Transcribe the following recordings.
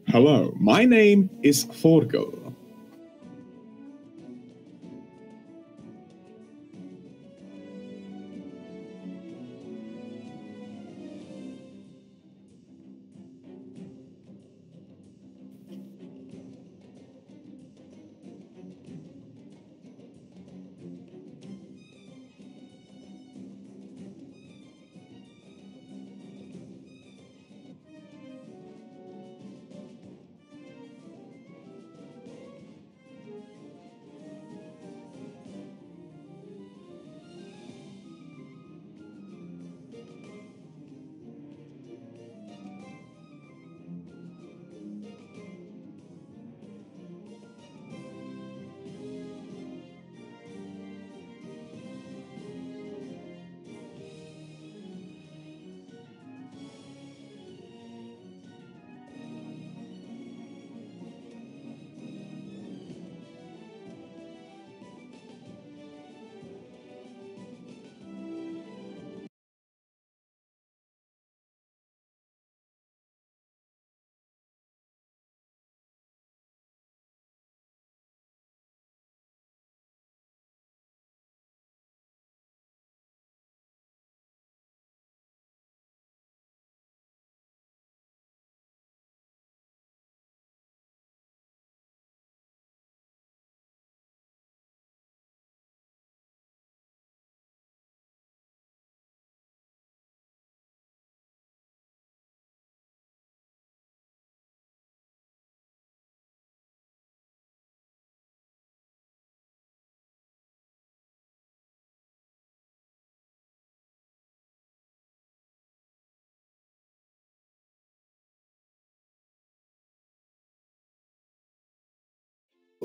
Hello, my name is Thorgal.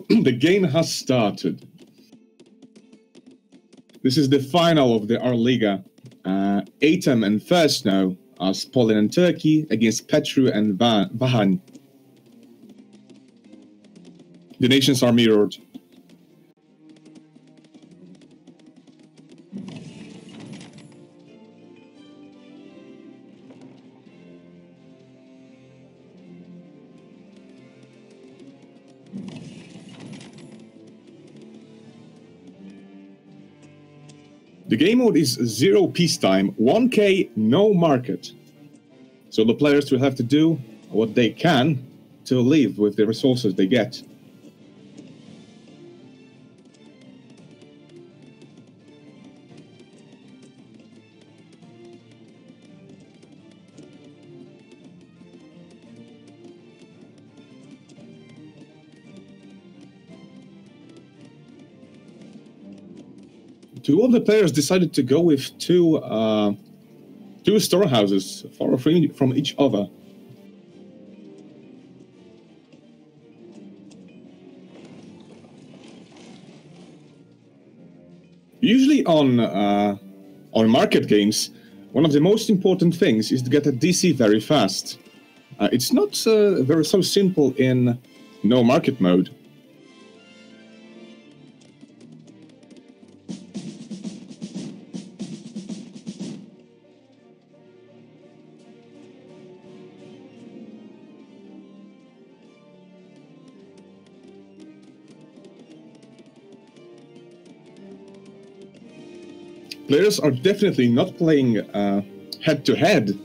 The game has started. This is the final of the RLIGA. Atom and first now as Poland and Turkey against Petru and Vahan. The nations are mirrored. The game mode is 0 peacetime, 1k, no market. So the players will have to do what they can to live with the resources they get. Two of the players decided to go with two storehouses far from each other. Usually on market games, one of the most important things is to get a DC very fast. It's not very so simple in no market mode. Players are definitely not playing head-to-head.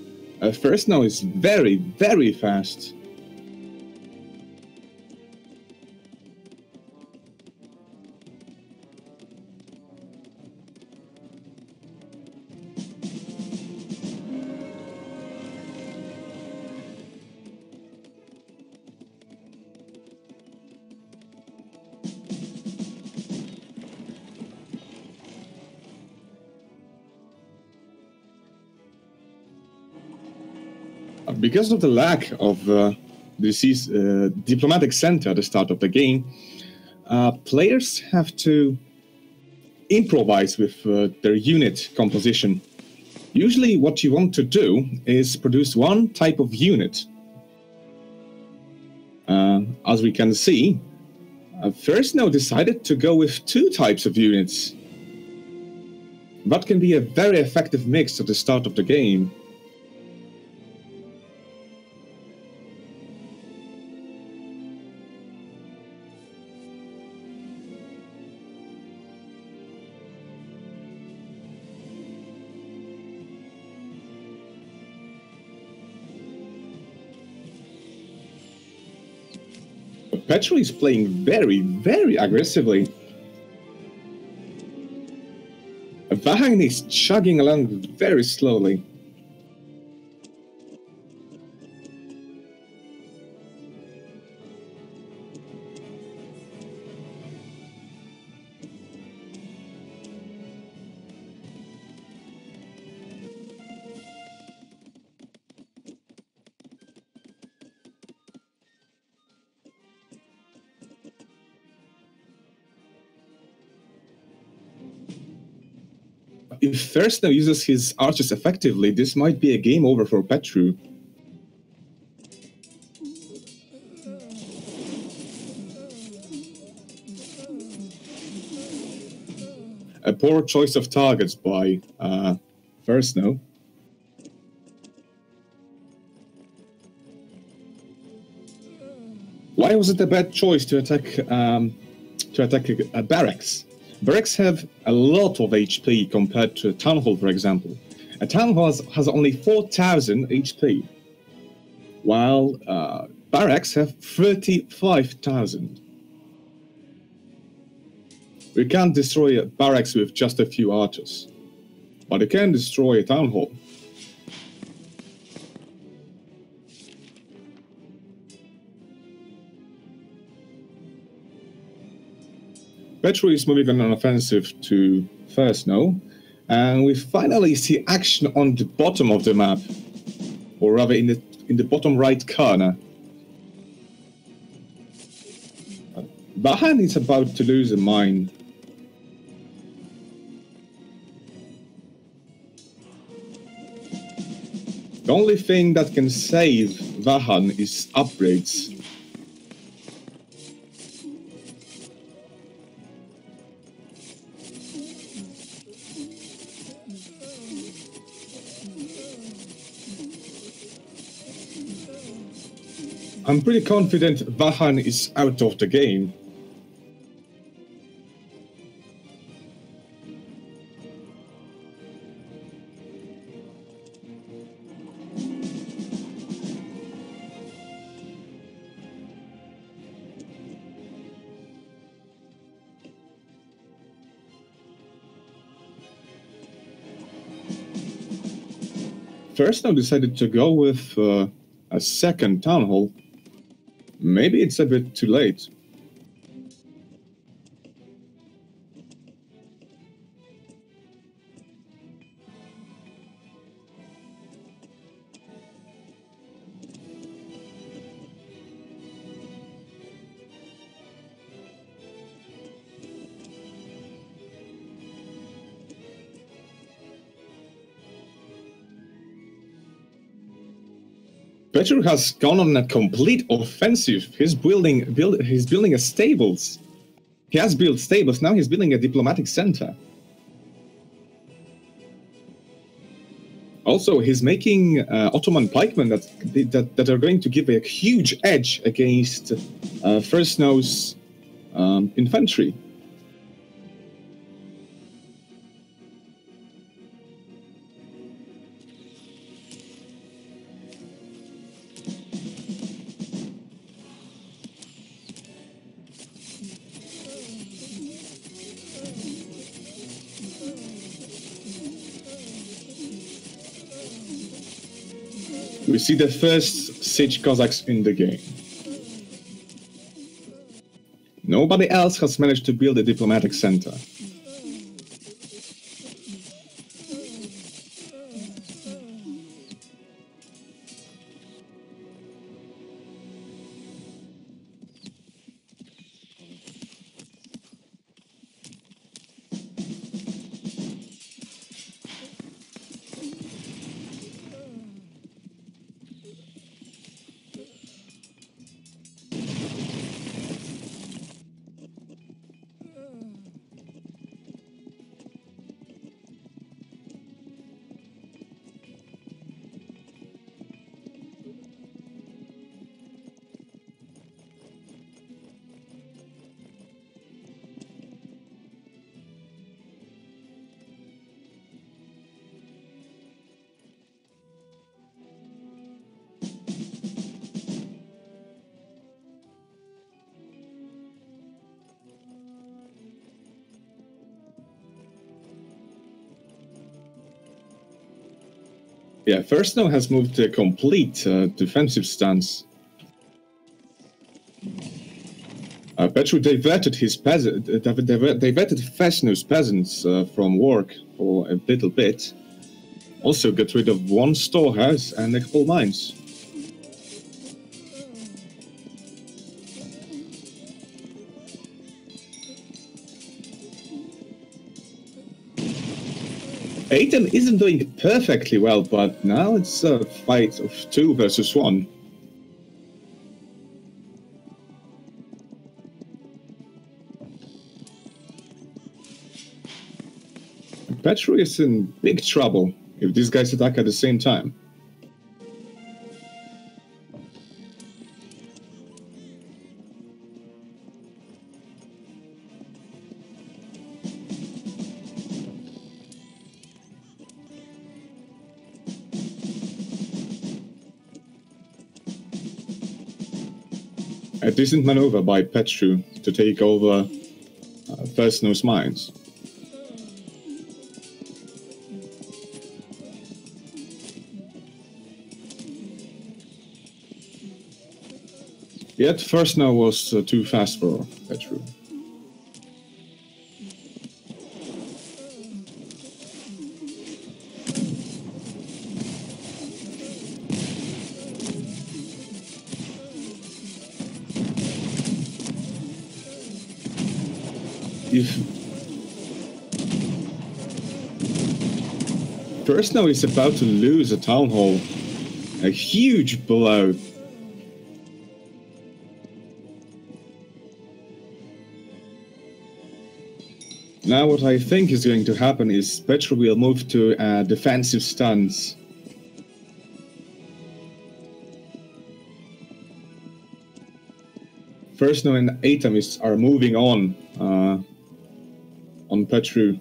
First now is very, very fast. Because of the lack of this diplomatic center at the start of the game, players have to improvise with their unit composition. Usually what you want to do is produce one type of unit. As we can see, First now decided to go with two types of units. That can be a very effective mix at the start of the game. Petru is playing very, very aggressively. Vahan is chugging along very slowly. If Thursnow uses his archers effectively, this might be a game over for Petru. A poor choice of targets by Thursnow. Why was it a bad choice to attack barracks? Barracks have a lot of HP compared to a town hall, for example. A town hall has only 4,000 HP, while barracks have 35,000. We can't destroy a barracks with just a few archers, but you can destroy a town hall. Petru is moving on an offensive to Thursnow, and we finally see action on the bottom of the map, or rather in the bottom right corner. Vahan is about to lose a mine. The only thing that can save Vahan is upgrades. I'm pretty confident Vahan is out of the game. Thursnow decided to go with a second town hall. Maybe it's a bit too late. Petru has gone on a complete offensive. He's building a stables. He has built stables. Now he's building a diplomatic center. Also, he's making Ottoman pikemen that are going to give a huge edge against Thursnow's infantry. We see the first siege Cossacks in the game. Nobody else has managed to build a diplomatic center. Yeah, First Snow has moved to a complete defensive stance. Petru diverted his diverted First Snow's peasants from work for a little bit. Also got rid of one storehouse and a couple mines. Atem isn't doing perfectly well, but now it's a fight of 2 versus 1. Petru is in big trouble if these guys attack at the same time. A decent maneuver by Petru to take over First Snow's mines. Yet First Snow was too fast for Petru. If First Snow is about to lose a town hall, a huge blow. Now what I think is going to happen is Petru will move to a defensive stance. First Snow and Atem are moving on Petru.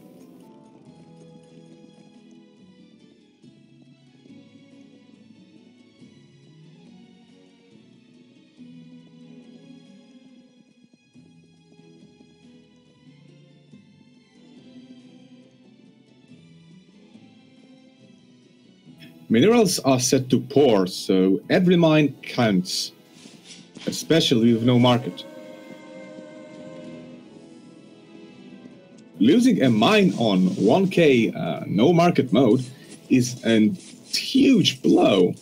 Minerals are set to pour, so every mine counts, especially with no market. Losing a mine on 1k no market mode is a huge blow.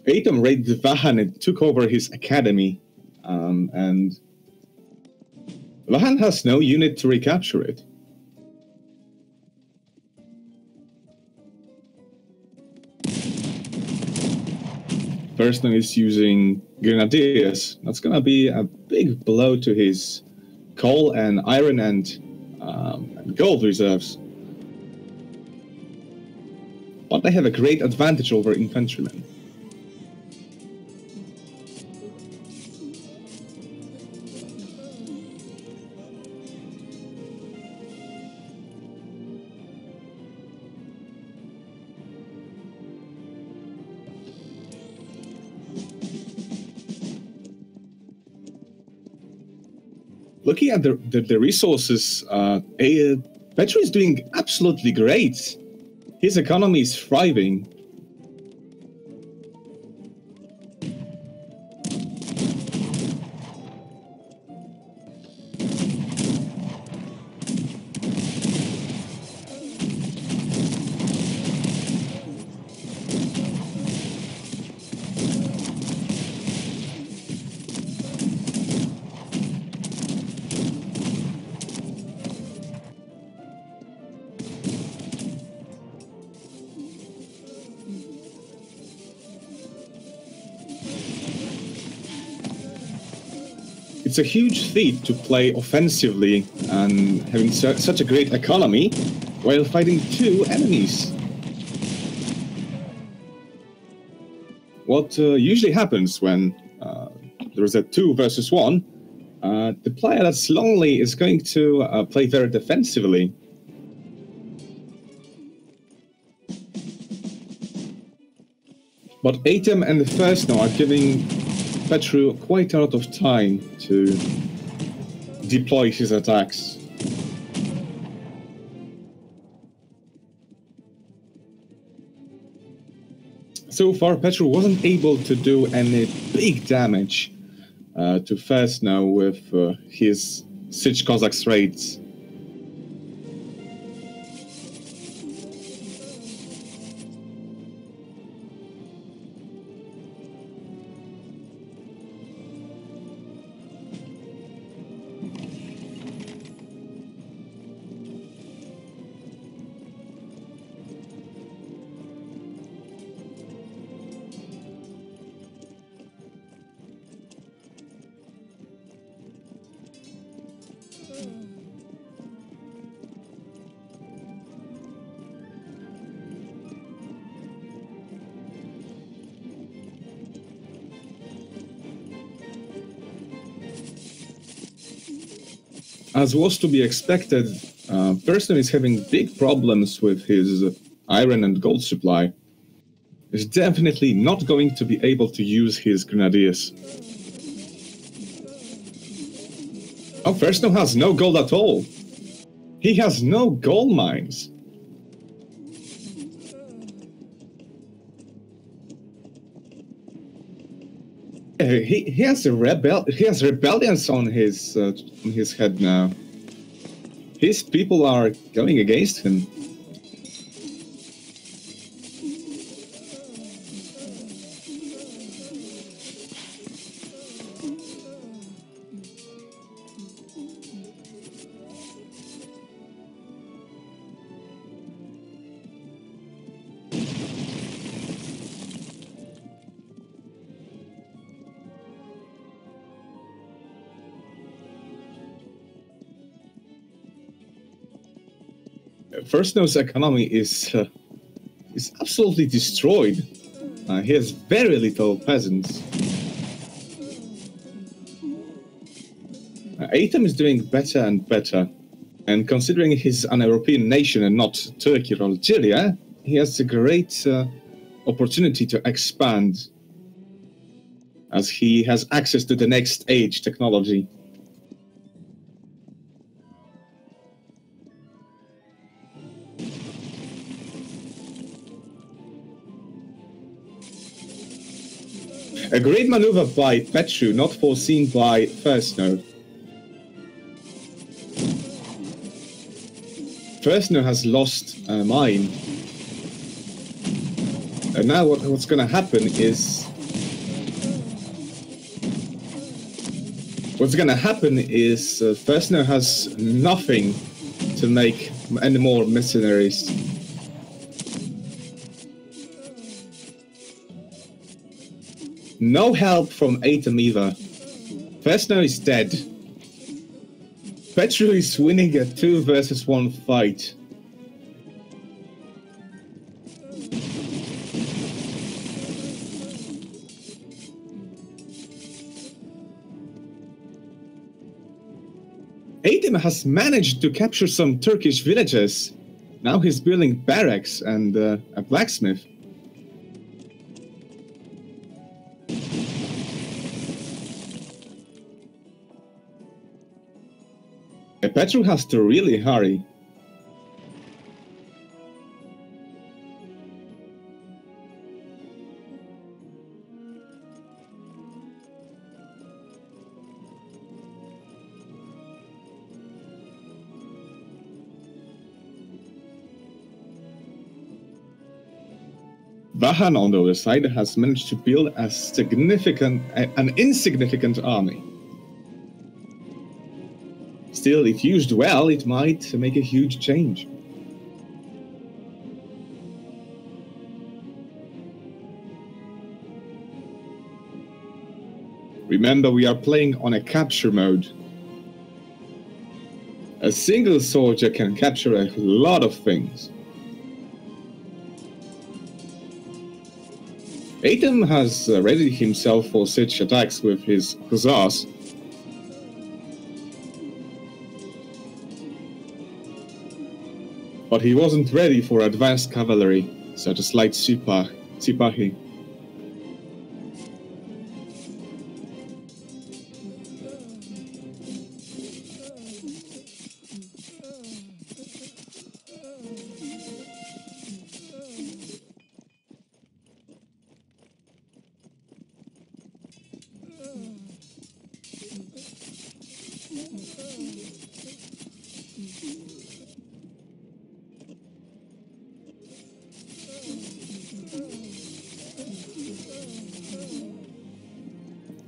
Atem raided Vahan and took over his academy, and Vahan has no unit to recapture it. First Snow is using Grenadiers. That's gonna be a big blow to his coal and iron and gold reserves. But they have a great advantage over infantrymen. Looking at the resources, Petru is doing absolutely great. His economy is thriving. It's a huge feat to play offensively and having such a great economy while fighting 2 enemies. What usually happens when there is a 2 versus 1 The player that's lonely is going to play very defensively. But Atem and the First Now are giving Petru quite a lot of time to deploy his attacks. So far, Petru wasn't able to do any big damage to First Now with his Siege Cossacks raids. As was to be expected, Person is having big problems with his iron and gold supply. Is definitely not going to be able to use his grenadiers. Oh, Person has no gold at all. He has no gold mines. He has rebellions on his head now. His people are going against him. First Now's economy is absolutely destroyed. He has very little peasants. Atem is doing better and better, and considering he's an European nation and not Turkey or Algeria, he has a great opportunity to expand, as he has access to the next age technology. A great maneuver by Petru, not foreseen by First Now. First Now has lost a mine. And now what's going to happen is... First Now has nothing to make any more mercenaries. No help from Atem either. First Now is dead. Petru is winning a 2 versus 1 fight. Atem has managed to capture some Turkish villages. Now he's building barracks and a blacksmith. Petru has to really hurry. Vahan, on the other side, has managed to build an insignificant army. Still, if used well, it might make a huge change. Remember, we are playing on a capture mode. A single soldier can capture a lot of things. Atem has readied himself for siege attacks with his hussars. but he wasn't ready for advanced cavalry, such as light Sipahi.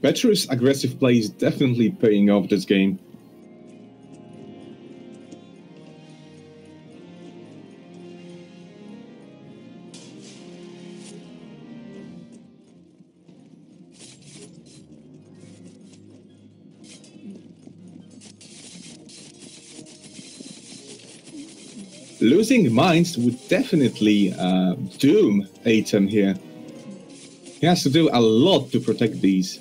Petru's aggressive play is definitely paying off this game. Losing mines would definitely doom Atem here. He has to do a lot to protect these.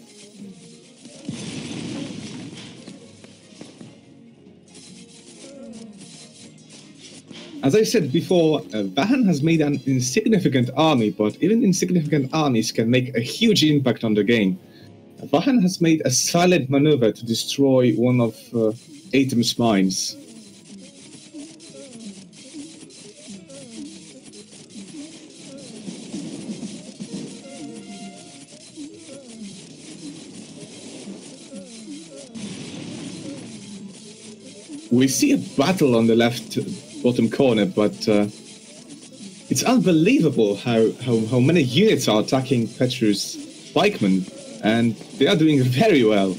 As I said before, Vahan has made an insignificant army, but even insignificant armies can make a huge impact on the game. Vahan has made a silent maneuver to destroy one of Atem's mines. We see a battle on the left bottom corner, but it's unbelievable how many units are attacking Petru's pikemen, and they are doing very well.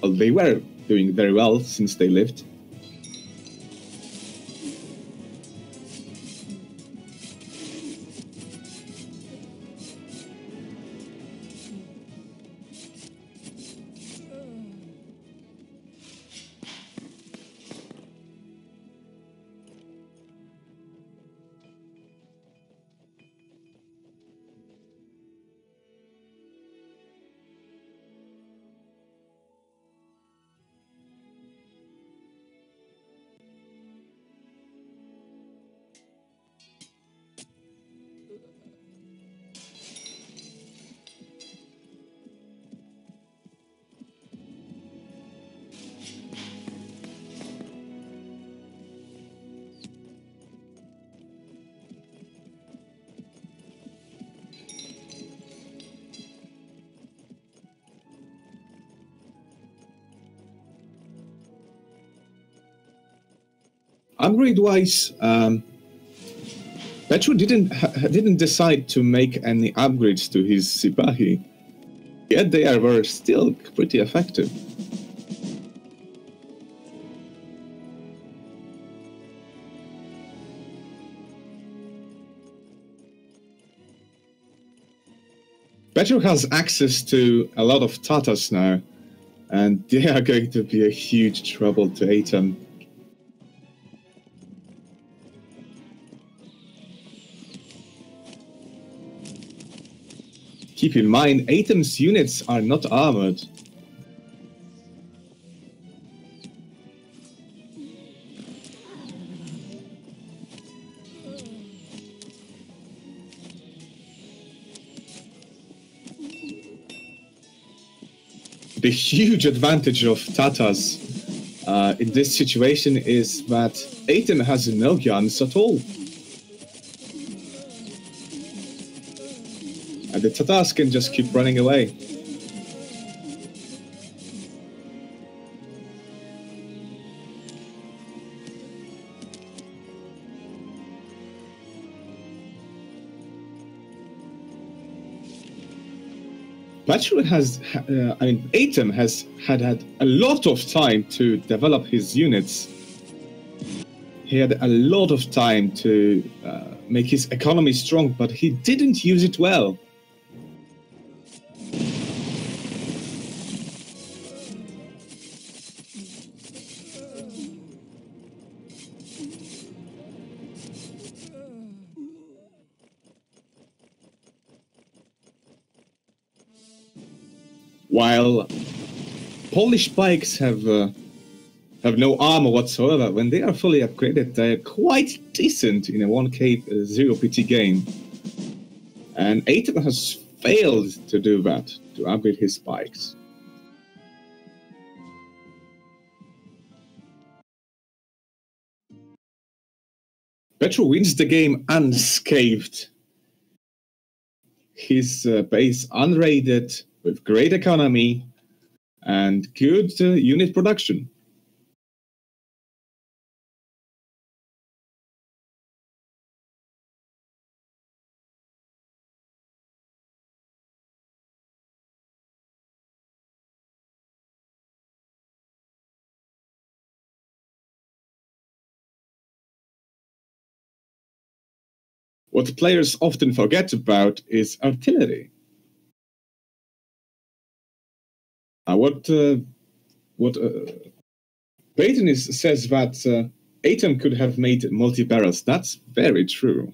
Well, they were doing very well since they lived. Upgrade-wise, Petru didn't decide to make any upgrades to his Sipahi, yet they were still pretty effective. Petru has access to a lot of Tatars now, and they are going to be a huge trouble to Atem. Keep in mind, Atem's units are not armored. The huge advantage of Tatars in this situation is that Atem has no guns at all. And the Tatars can just keep running away. Atem has had a lot of time to develop his units. He had a lot of time to make his economy strong, but he didn't use it well. While Polish pikes have have no armor whatsoever. When they are fully upgraded, they're quite decent in a 1k 0 PT game. And Atom has failed to do that, to upgrade his spikes. Petro wins the game unscathed. His base unraided, with great economy and good unit production. What players often forget about is artillery. Peyton says that Atom could have made multi-barrels. That's very true.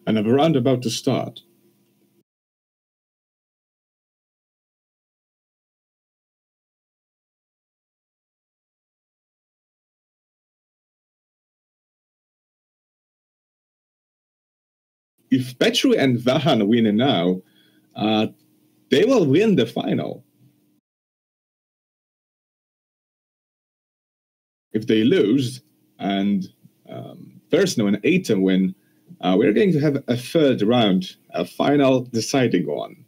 And a round about to start. If Petru and Vahan win now, they will win the final. If they lose and Persno and Atom win, we're going to have a third round, a final deciding one.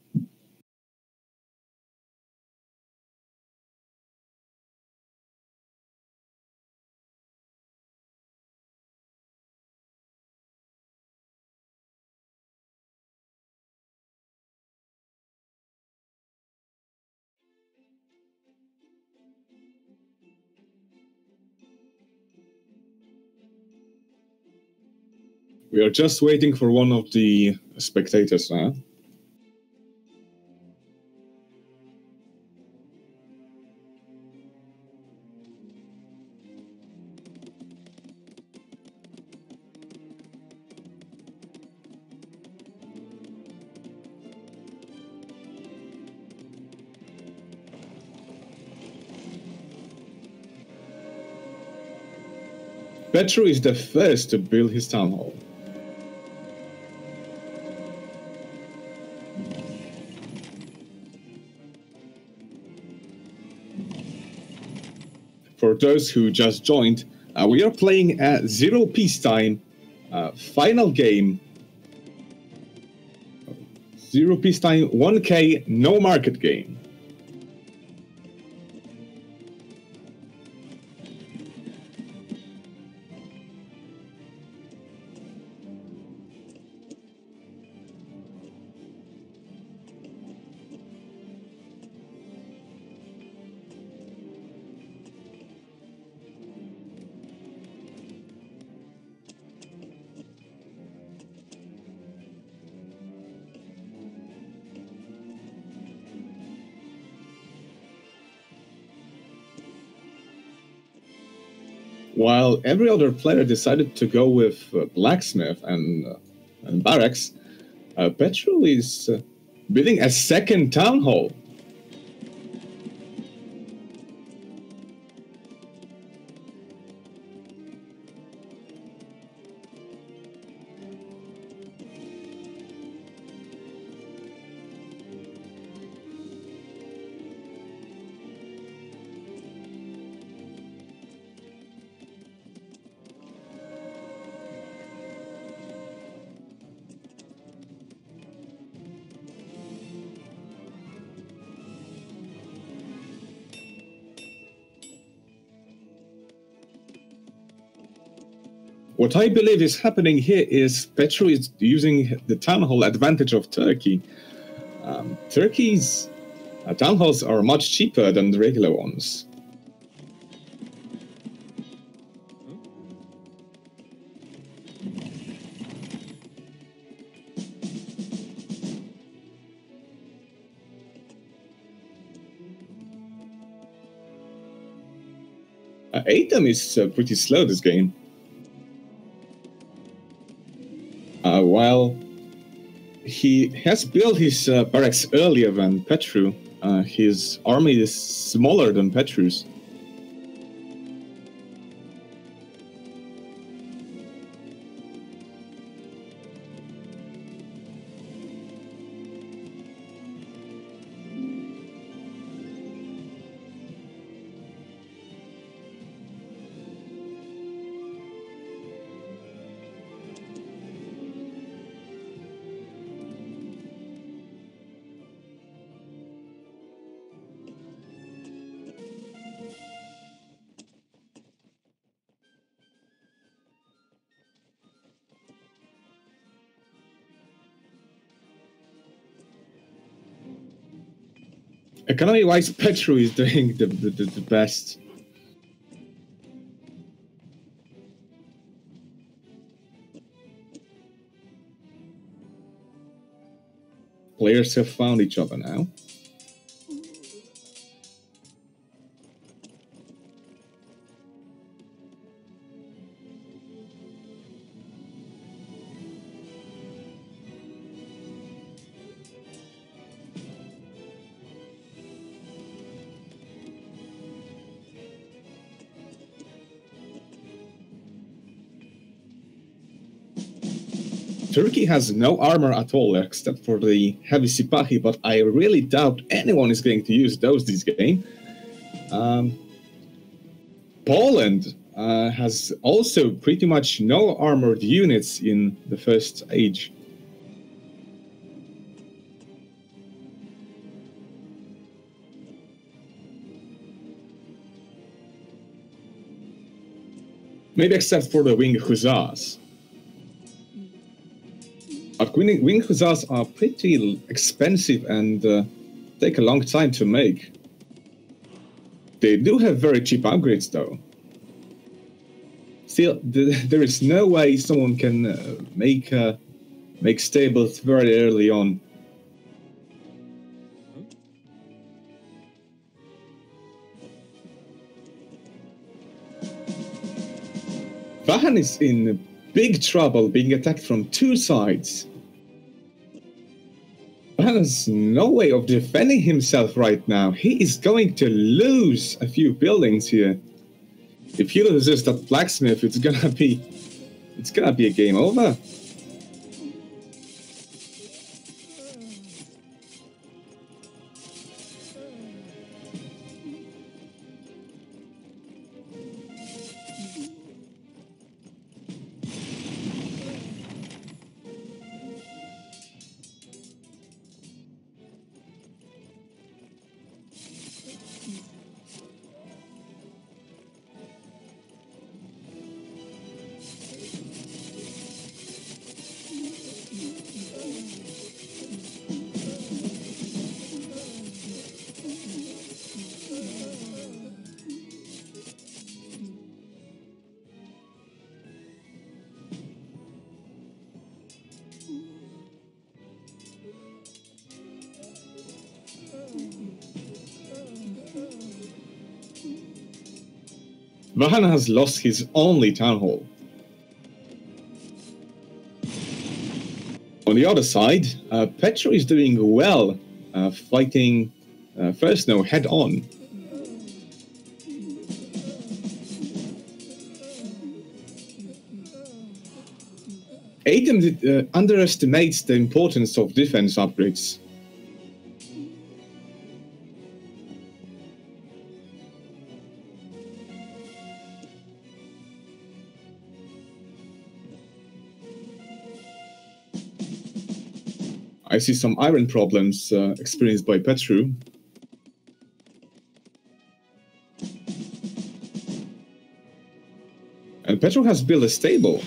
We are just waiting for one of the spectators now. Petru is the first to build his town hall. For those who just joined, we are playing a Zero Peacetime final game. Zero Peacetime 1K no market game. While every other player decided to go with Blacksmith and Barracks, Petru is building a second town hall. What I believe is happening here is Petru is using the town hall advantage of Turkey. Turkey's town halls are much cheaper than the regular ones. Atom is pretty slow this game. While he has built his barracks earlier than Petru, his army is smaller than Petru's. Economy-wise, Petru is doing the best. Players have found each other now. Turkey has no armor at all except for the heavy Sipahi, but I really doubt anyone is going to use those this game. Poland has also pretty much no armored units in the first age. Maybe except for the wing hussars. But wing hussars are pretty expensive and take a long time to make. They do have very cheap upgrades though. Still, there is no way someone can make stables very early on. Vahan is in big trouble, being attacked from two sides. Vahan has no way of defending himself right now. He is going to lose a few buildings here. If he loses that blacksmith, it's gonna be a game over. Vahan has lost his only town hall. On the other side, Petro is doing well, fighting First Snow head-on. Atem underestimates the importance of defense upgrades. I see some iron problems experienced by Petru. And Petru has built a stable.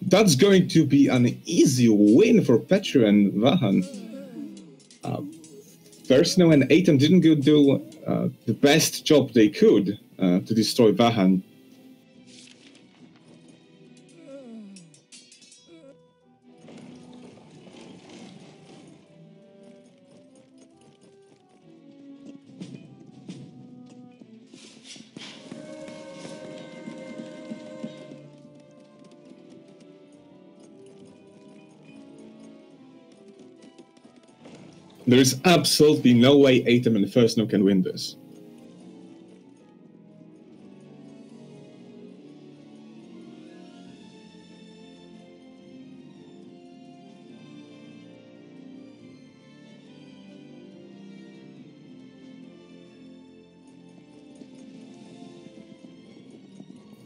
That's going to be an easy win for Petru and Vahan. Versno and Atem didn't do the best job they could to destroy Vahan. There is absolutely no way Atem and First can win this.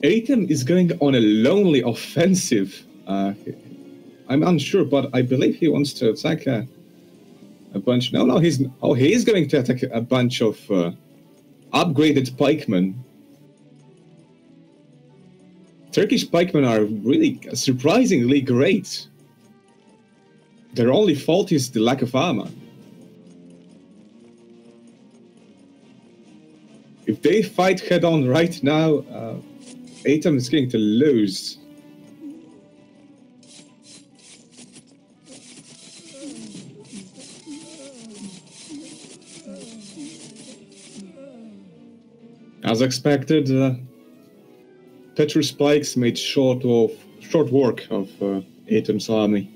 Atem is going on a lonely offensive. I'm unsure, but I believe he wants to attack a bunch. No, he's going to attack a bunch of upgraded pikemen. Turkish pikemen are really surprisingly great. Their only fault is the lack of armor. If they fight head-on right now, Atem is going to lose. As expected, Petru's spikes made short work of Atem's army.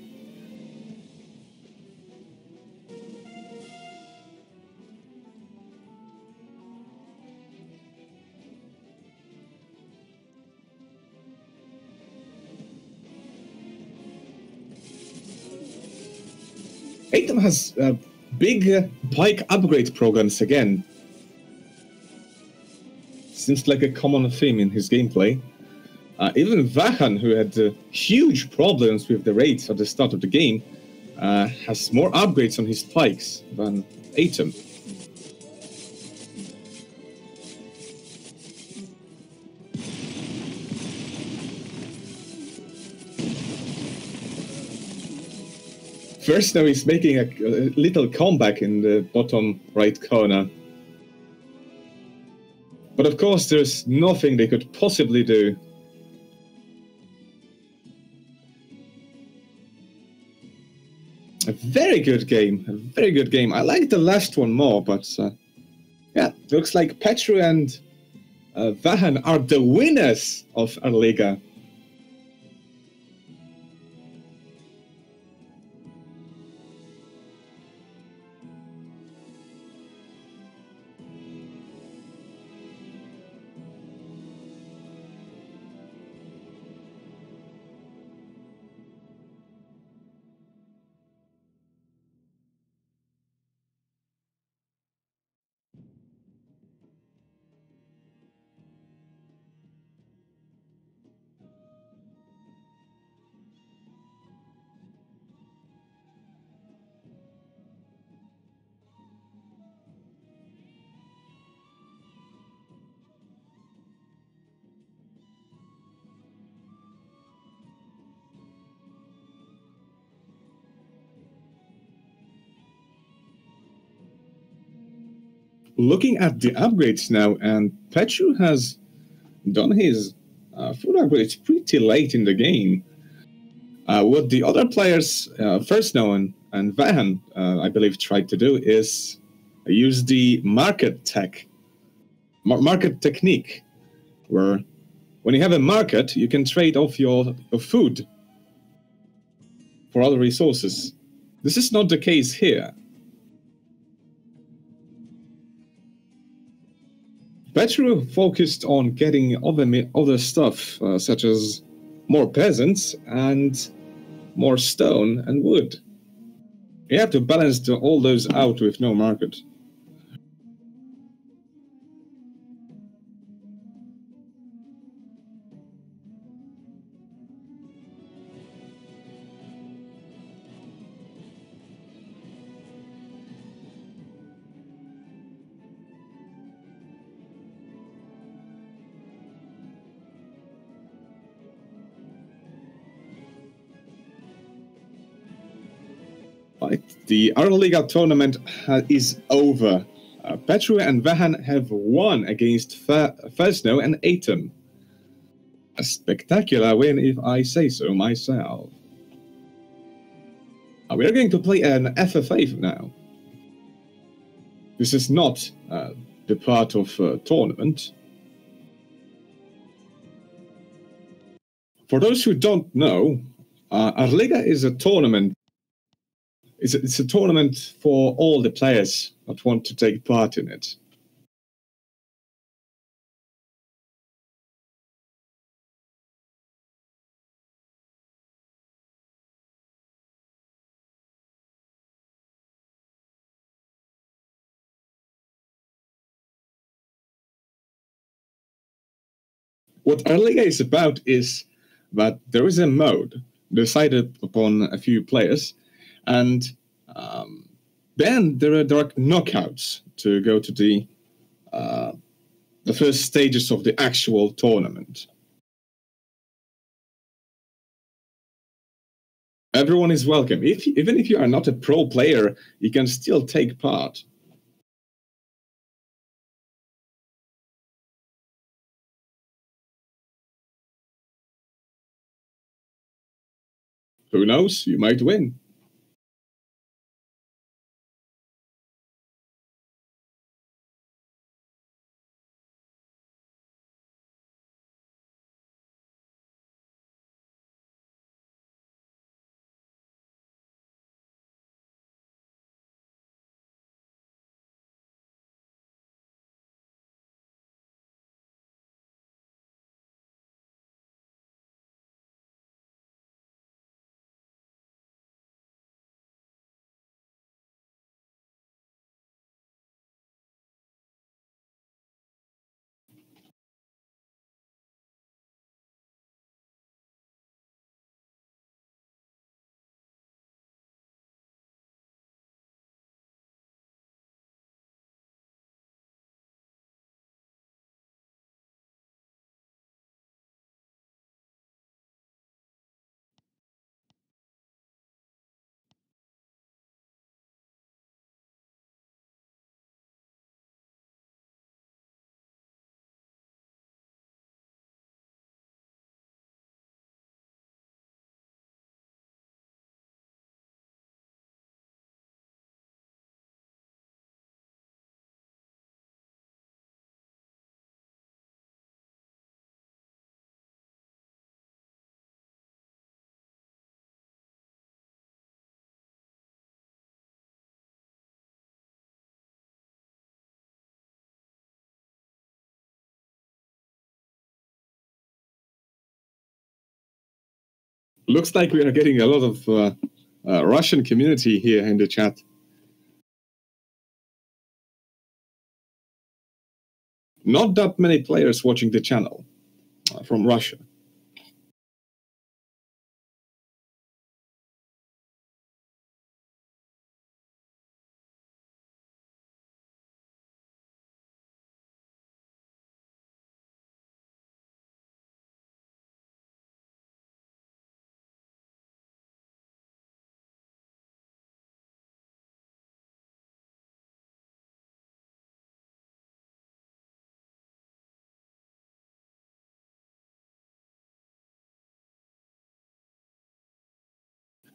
Atem has big pike upgrade programs again. Seems like a common theme in his gameplay. Even Vahan, who had huge problems with the raids at the start of the game, has more upgrades on his pikes than Atem. First now he's making a little comeback in the bottom right corner. But of course there's nothing they could possibly do. A very good game, I like the last one more, but yeah, looks like Petru and Vahan are the winners of RLIGA. looking at the upgrades now, and Petru has done his food upgrades pretty late in the game. What the other players, First Known and Vahan, I believe, tried to do is use the market technique, where when you have a market, you can trade off your food for other resources. This is not the case here. Petru focused on getting other stuff, such as more peasants and more stone and wood. You have to balance all those out with no market. Right. The RLIGA tournament is over. Petru and Vahan have won against Fesno and Atom. A spectacular win, if I say so myself. We are going to play an FFA now. This is not the part of tournament. For those who don't know, RLIGA is a tournament. It's a tournament for all the players that want to take part in it. What RLIGA is about is that there is a mode decided upon a few players, and then there are knockouts to go to the first stages of the actual tournament. Everyone is welcome. Even if you are not a pro player, you can still take part. Who knows? You might win. Looks like we are getting a lot of Russian community here in the chat. Not that many players watching the channel from Russia.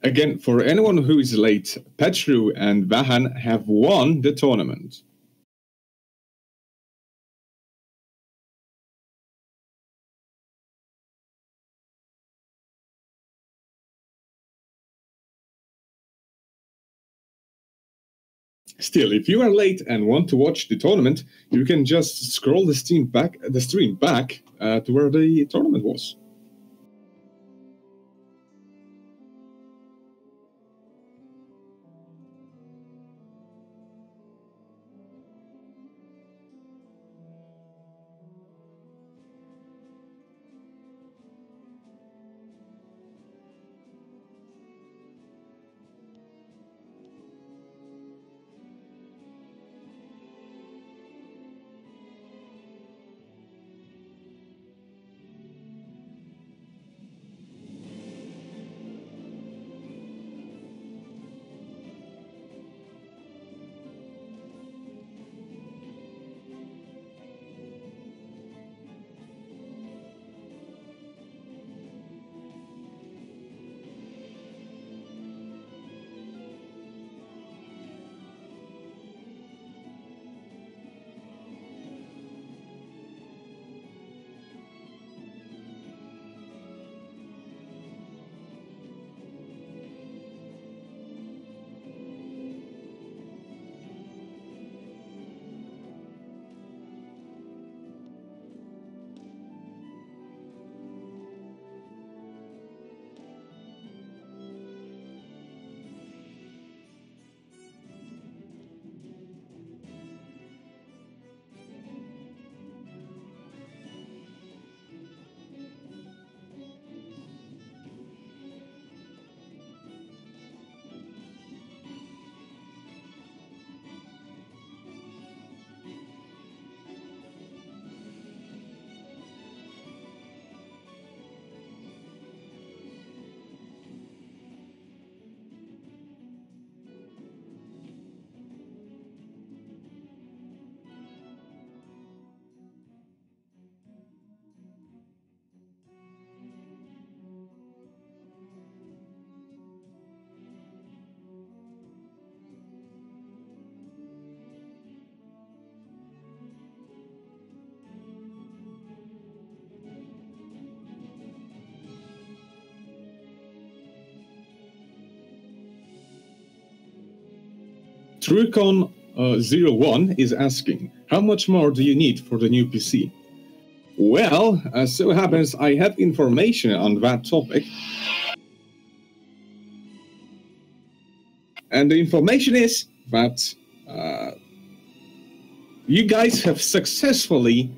Again, for anyone who is late, Petru and Vahan have won the tournament. Still, if you are late and want to watch the tournament, you can just scroll the stream back to where the tournament was. Truecon01 is asking, how much more do you need for the new PC? Well, as so happens, I have information on that topic. And the information is that you guys have successfully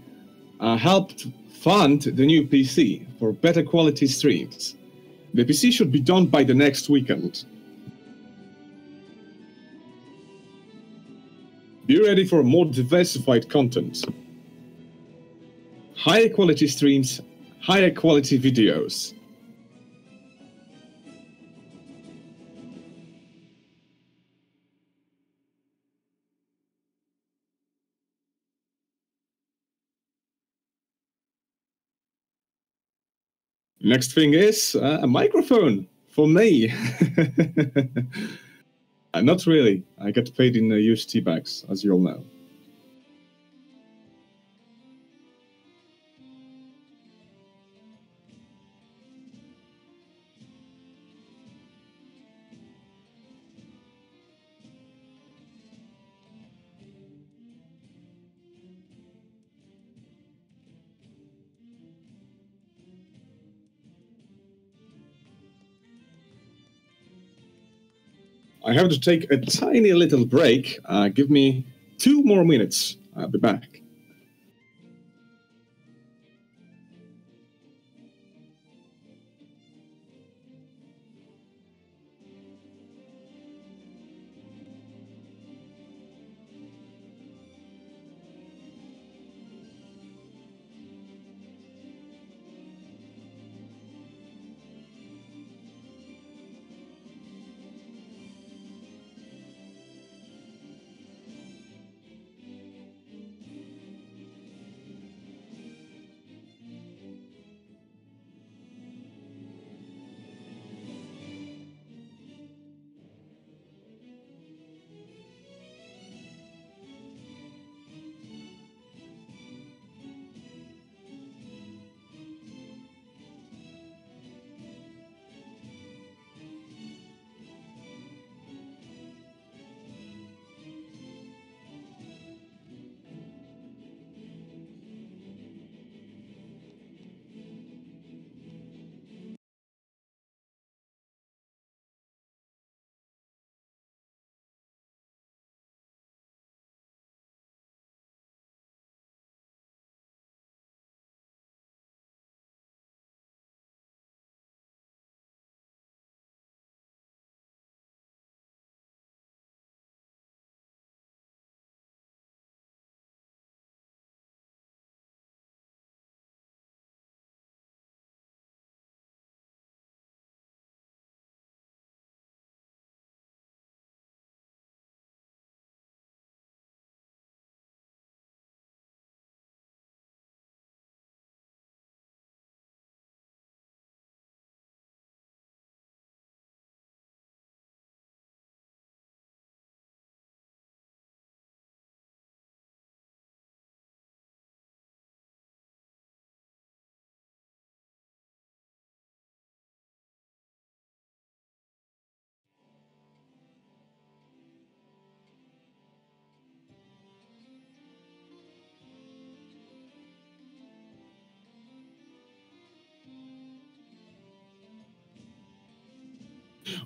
helped fund the new PC for better quality streams. The PC should be done by the next weekend. Be ready for more diversified content. Higher quality streams, higher quality videos. Next thing is a microphone for me. Not really. I get paid in used tea bags, as you all know. I have to take a tiny little break. Give me 2 more minutes. I'll be back.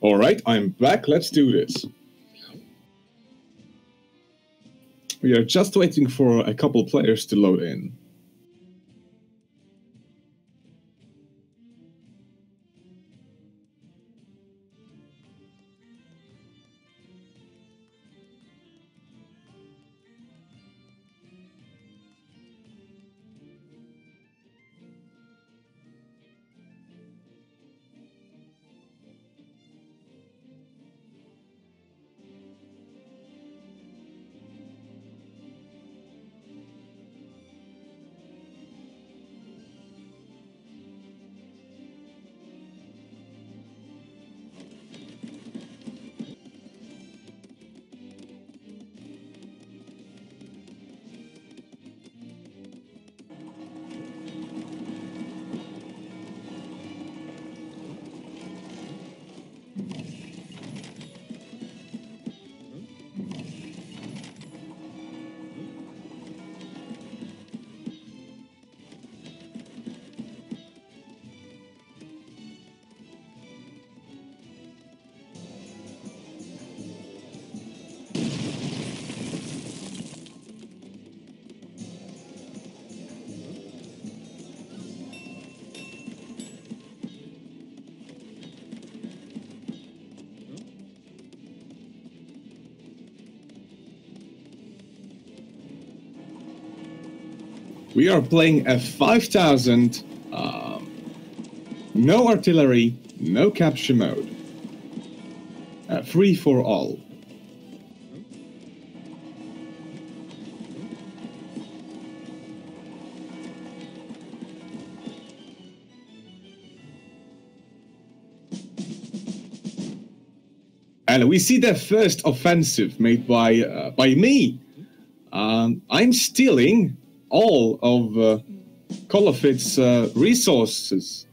All right, I'm back. Let's do this. We are just waiting for a couple players to load in. We are playing a 5000, no artillery, no capture mode, free for all. And we see the first offensive made by me. I'm stealing all of Kolofit's resources.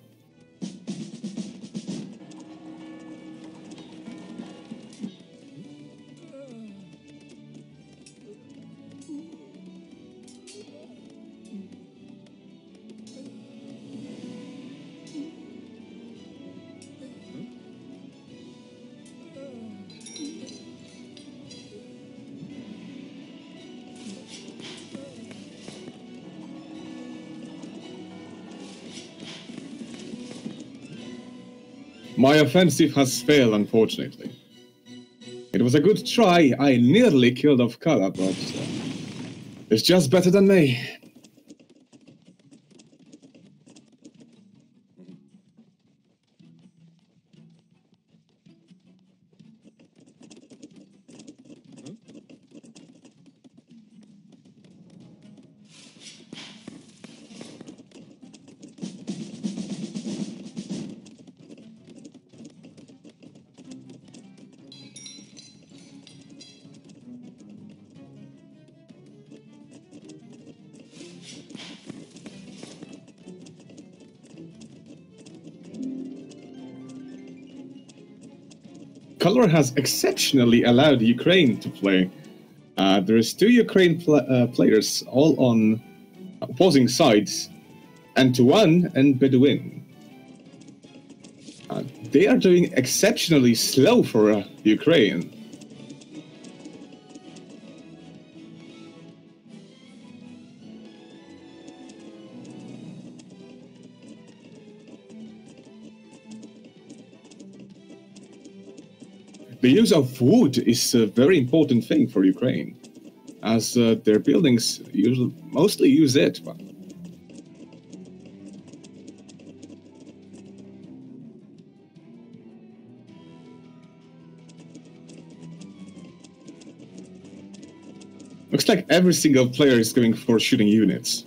My offensive has failed, unfortunately. It was a good try. I nearly killed off Kala, but it's just better than me. Color has exceptionally allowed Ukraine to play. There is 2 Ukraine players all on opposing sides, and to 1 and Bedouin. They are doing exceptionally slow for Ukraine. The use of wood is a very important thing for Ukraine, as their buildings mostly use it. Looks like every single player is going for shooting units.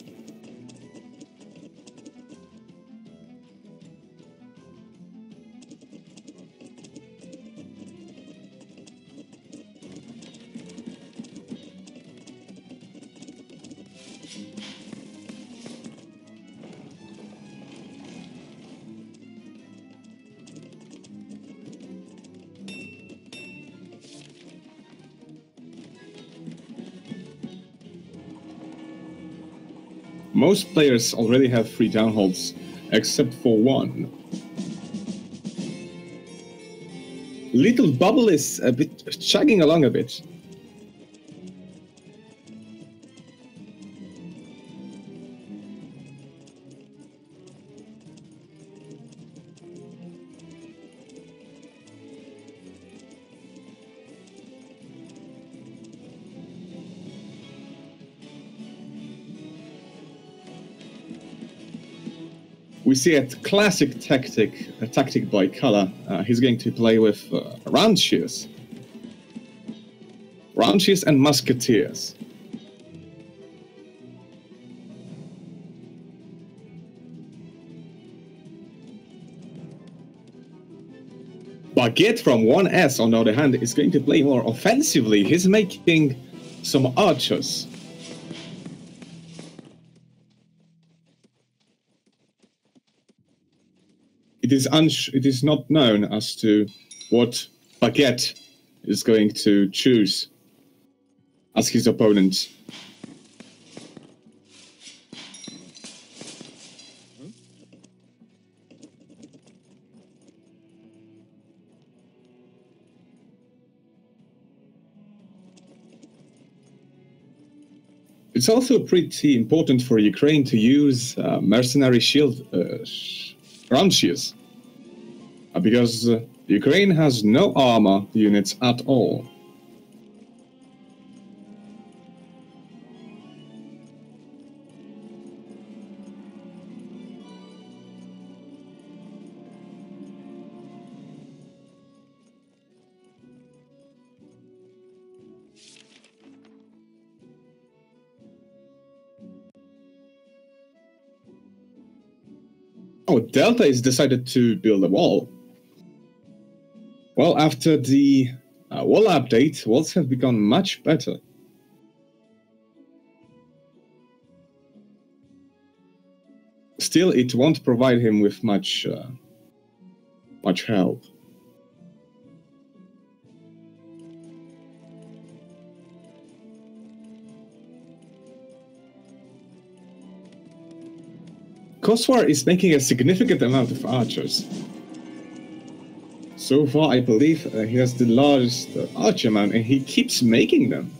Most players already have 3 downholds, except for 1. little bubble is a bit chugging along a bit. We see a classic tactic by Color. He's going to play with round shears. Round shears and musketeers. Baguette from 1S, on the other hand, is going to play more offensively. He's making some archers. It is not known as to what Baguette is going to choose as his opponent. It's also pretty important for Ukraine to use mercenary shield round shears. Because Ukraine has no armor units at all. Oh, Delta is decided to build a wall. Well, after the wall update, walls have become much better. Still, it won't provide him with much help. Kosovar is making a significant amount of archers. So far, I believe he has the largest archer amount, and he keeps making them.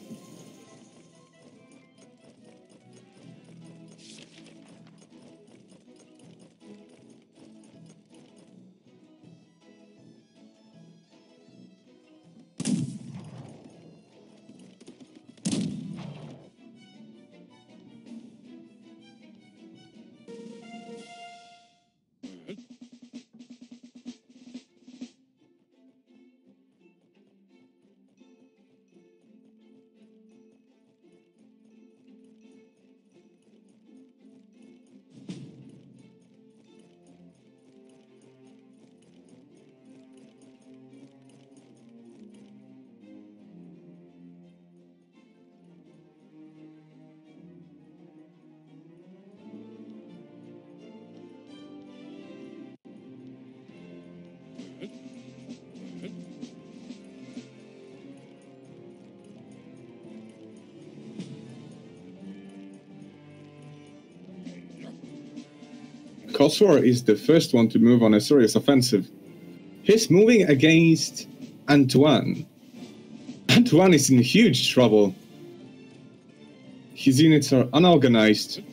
Kosovar is the first one to move on a serious offensive. He's moving against Antoine. Antoine is in huge trouble. His units are unorganized.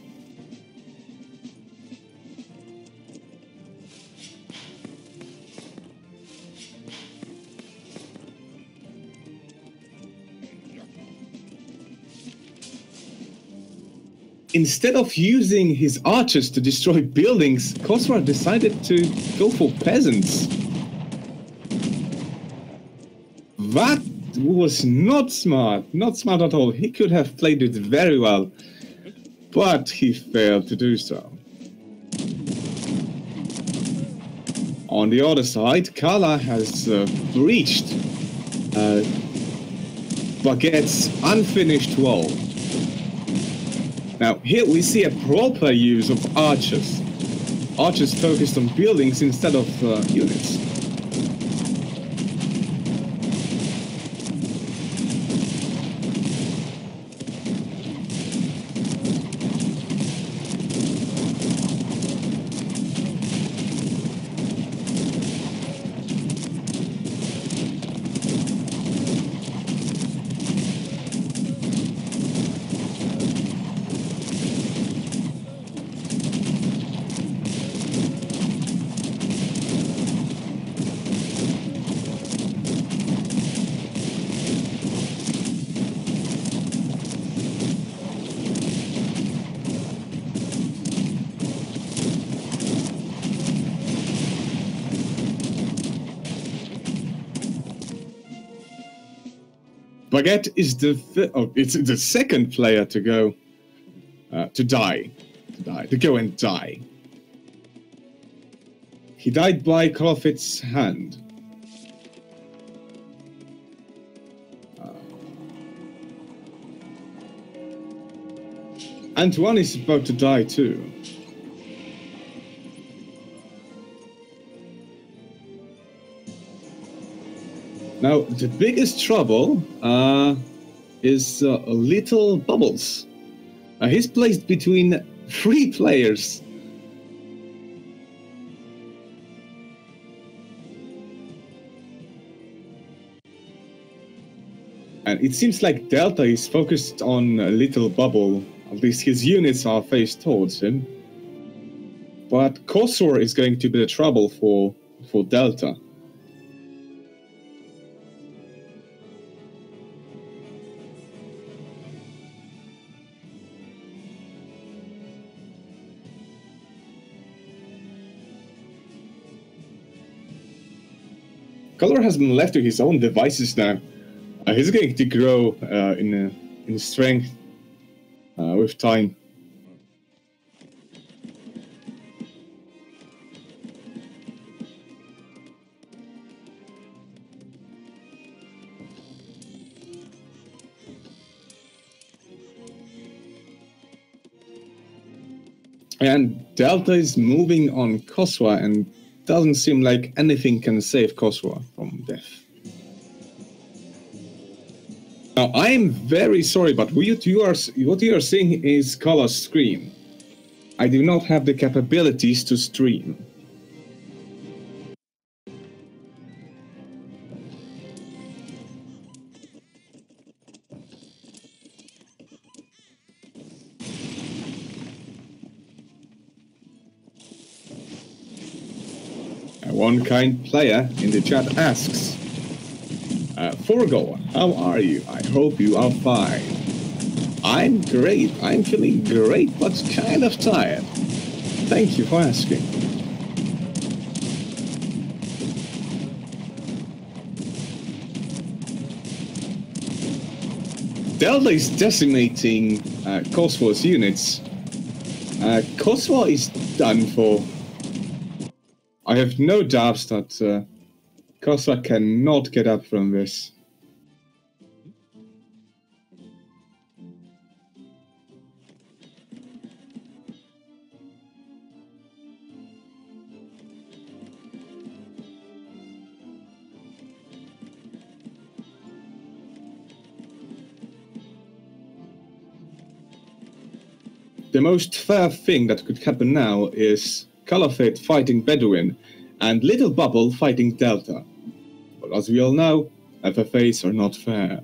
Instead of using his archers to destroy buildings, Kosovar decided to go for peasants. That was not smart at all. He could have played it very well, but he failed to do so. On the other side, Kala has breached Baguette's unfinished wall. Now, here we see a proper use of archers. Archers focused on buildings instead of units. Baguette is it's the second player to go to go and die. He died by Colofit's hand. Antoine is about to die too. Now, the biggest trouble is Little Bubbles. He's placed between 3 players. And it seems like Delta is focused on Little Bubble. At least his units are faced towards him. But Kossor is going to be the trouble for Delta. Color has been left to his own devices now. He's going to grow in strength with time. And Delta is moving on Koswa, and doesn't seem like anything can save Koswa from death. Now, I am very sorry, but what you are seeing is Color's stream. I do not have the capabilities to stream. One kind player in the chat asks, thorgal, how are you? I hope you are fine. I'm great. I'm feeling great, but kind of tired. Thank you for asking. Delta is decimating Koswa's units. Koswa is done for. I have no doubts that Koswa cannot get up from this. The most fair thing that could happen now is Caliphate fighting Bedouin, and Little Bubble fighting Delta. But as we all know, FFAs are not fair.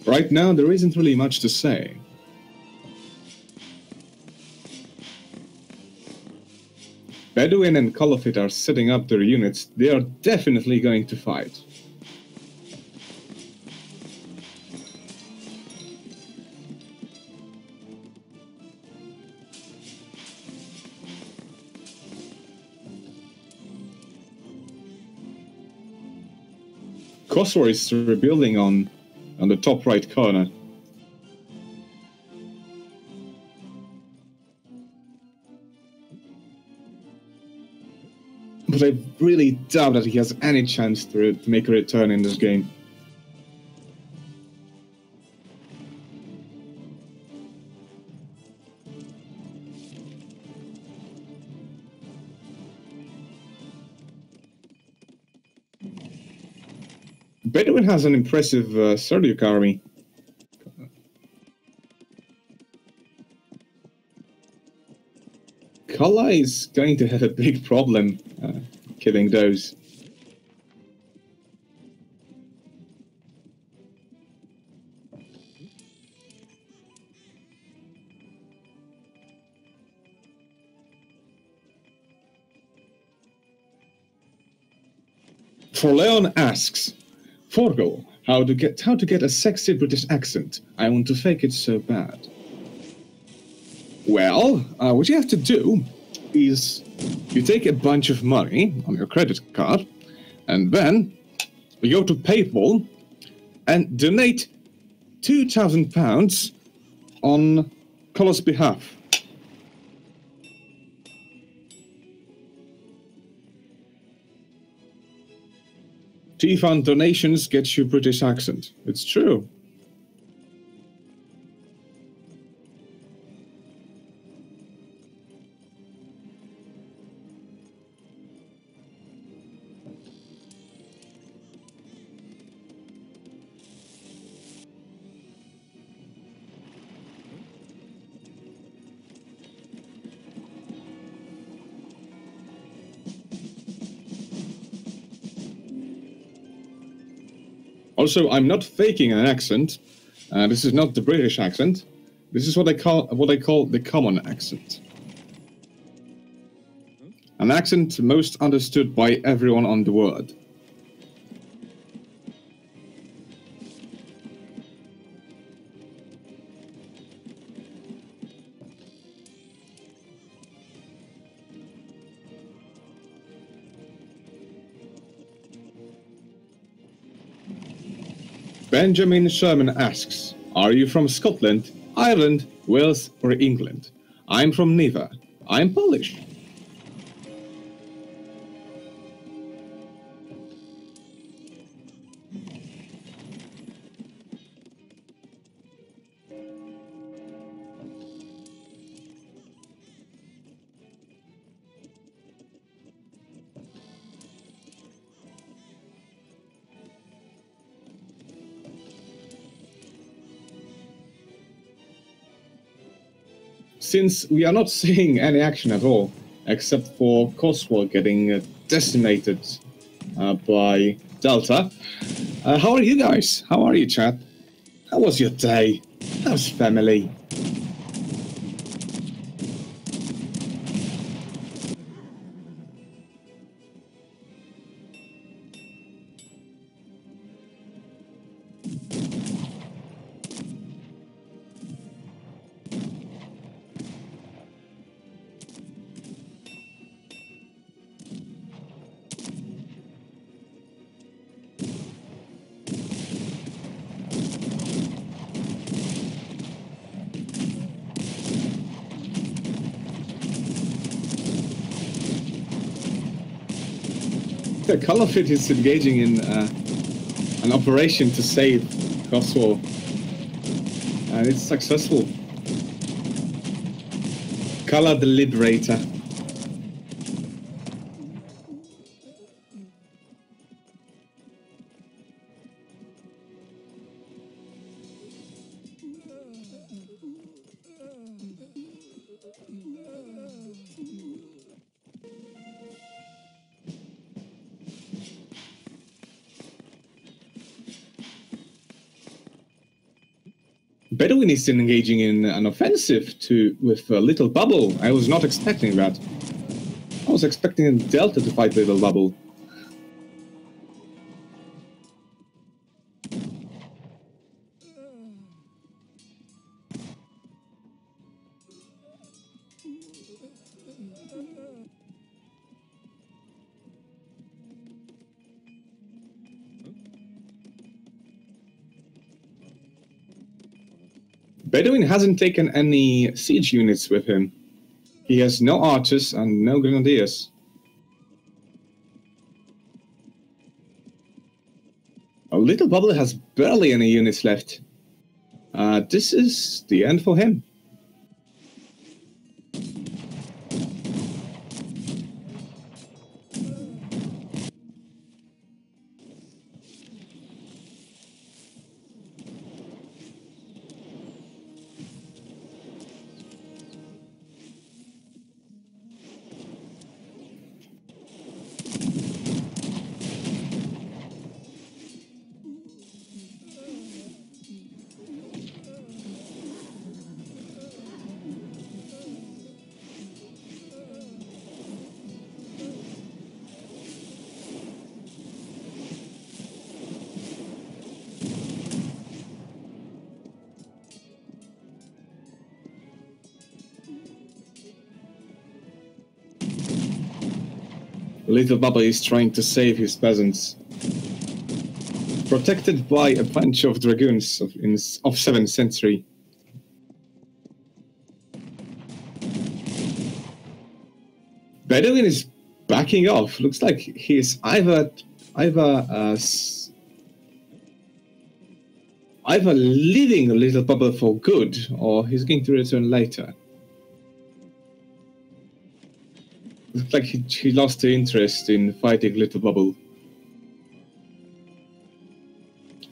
Right now, there isn't really much to say. Bedouin and Caliphate are setting up their units. They are definitely going to fight. Kossor is rebuilding on the top right corner. because I really doubt that he has any chance to make a return in this game. Bedouin has an impressive Sardiuk army. Kala is going to have a big problem killing those. For Leon asks, Thorgal, how to get a sexy British accent? I want to fake it so bad. Well, what you have to do is you take a bunch of money on your credit card, and then you go to PayPal and donate £2,000 on Colour's behalf. T-Fund donations get you British accent. It's true. Also, I'm not faking an accent. This is not the British accent. This is what I call the common accent. An accent most understood by everyone on the world. Benjamin Sherman asks, are you from Scotland, Ireland, Wales, or England? I'm from neither. I'm Polish. Since we are not seeing any action at all, except for Cossacks getting decimated by Delta, how are you guys? How are you, chat? How was your day? How's family? Colorfit is engaging in an operation to save Cossacks, and it's successful. Color the Liberator. Bedouin is engaging in an offensive with Little Bubble. I was not expecting that. I was expecting Delta to fight Little Bubble. Bedouin hasn't taken any siege units with him. He has no archers and no grenadiers. Little Bubble has barely any units left. This is the end for him. Little Bubble is trying to save his peasants. Protected by a bunch of dragoons of 7th century. Bedouin is backing off. Looks like he's either leaving Little Bubble for good, or he's going to return later. Looks like he lost the interest in fighting Little Bubble.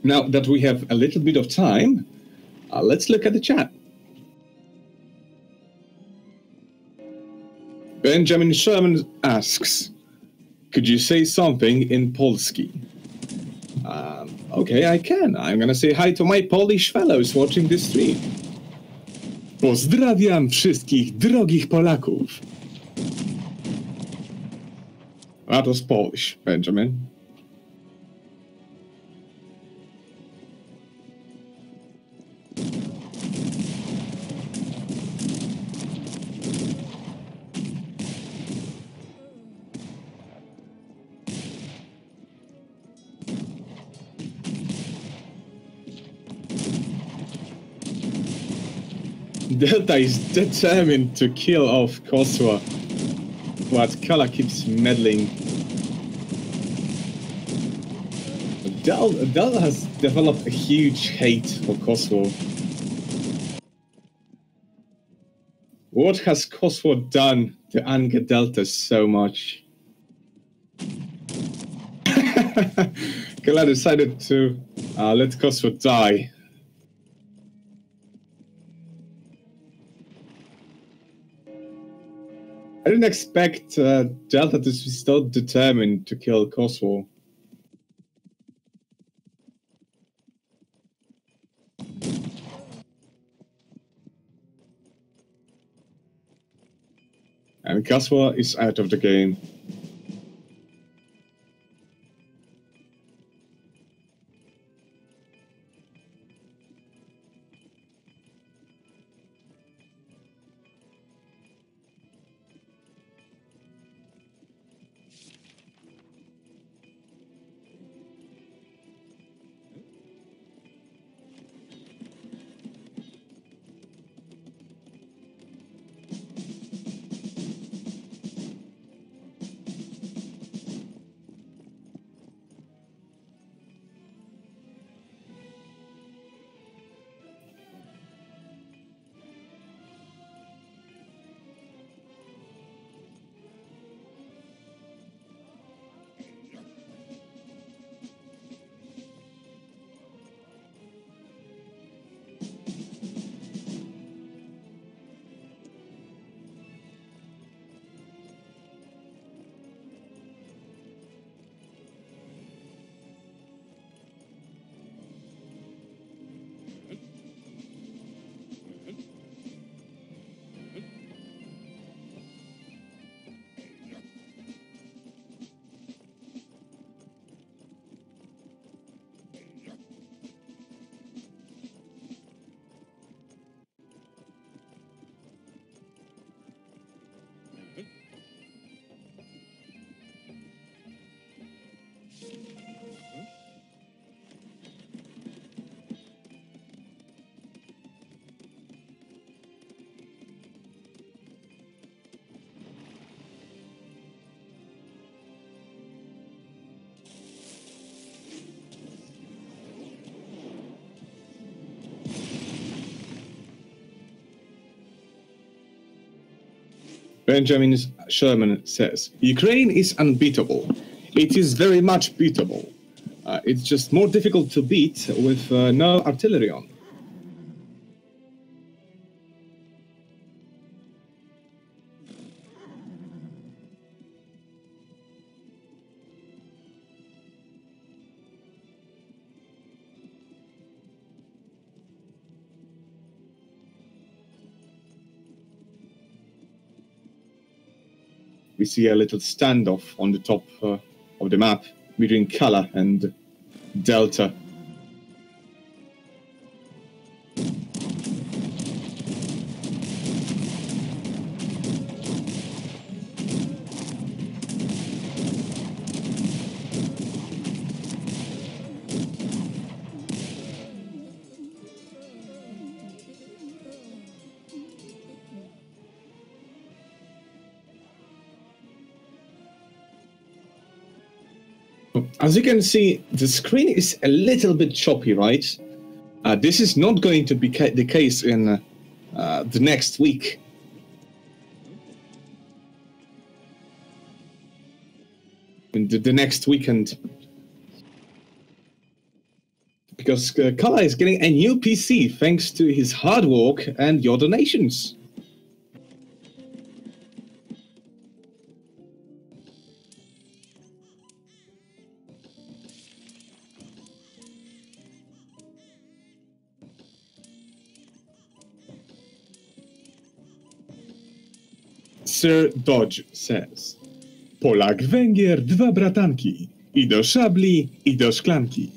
Now that we have a little bit of time, let's look at the chat. Benjamin Sherman asks, could you say something in Polski? Okay, I can. I'm gonna say hi to my Polish fellows watching this stream. Pozdrawiam wszystkich drogich Polaków. That was Polish, Benjamin. Delta is determined to kill off Kosovo, but Kala keeps meddling. Delta has developed a huge hate for Kosovo. What has Kosovo done to anger Delta so much? Kala decided to let Kosovo die. I didn't expect Delta to be so determined to kill Kosovo. And Kosovo is out of the game. Benjamin Sherman says, Ukraine is unbeatable. It is very much beatable. It's just more difficult to beat with no artillery on. We see a little standoff on the top of the map between Kala and Delta. As you can see, the screen is a little bit choppy, right? This is not going to be the case in the next week. In the next weekend. Because Kala is getting a new PC thanks to his hard work and your donations. Sir Dodge says, Polak, Węgier, dwa bratanki, i do szabli, i do szklanki.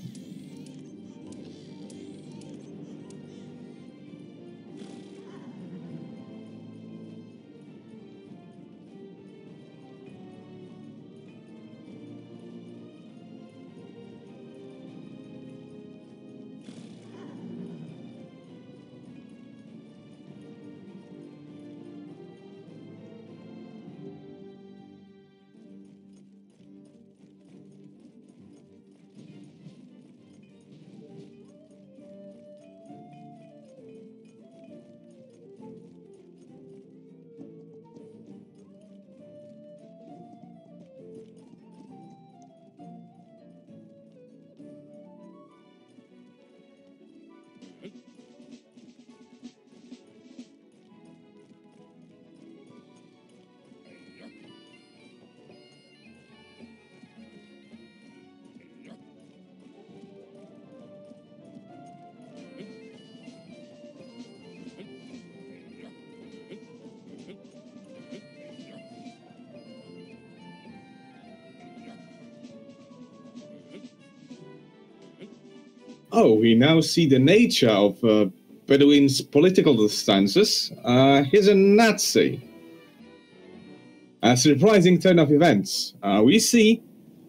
Oh, we now see the nature of Bedouin's political stances. He's a Nazi. A surprising turn of events. We see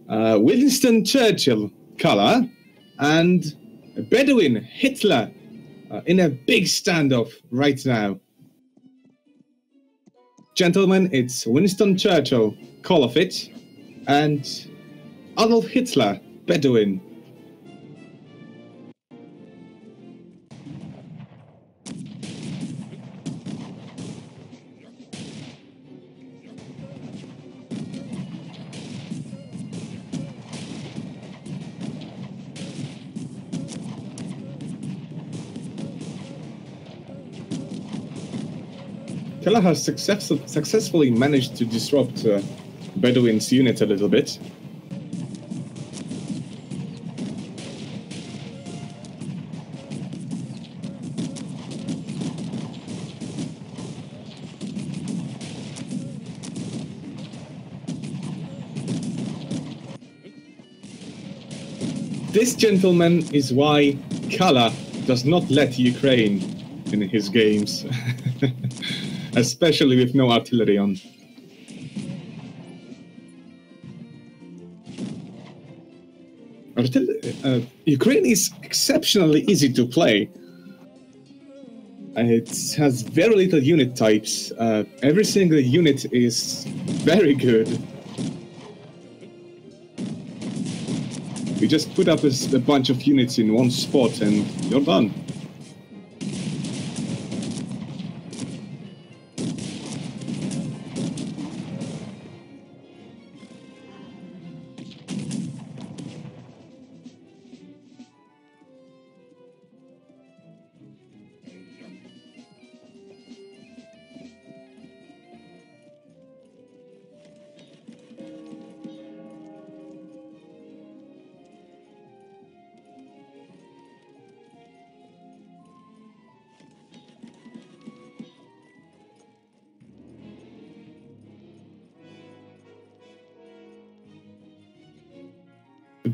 Winston Churchill, Kala, and Bedouin, Hitler, in a big standoff right now. Gentlemen, it's Winston Churchill, Kolofit, and Adolf Hitler, Bedouin. Kala has successfully managed to disrupt Bedouin's unit a little bit. This, gentleman, is why Kala does not let Ukraine in his games. Especially with no artillery on. Ukraine is exceptionally easy to play. It has very little unit types. Every single unit is very good. You just put up a bunch of units in one spot and you're done.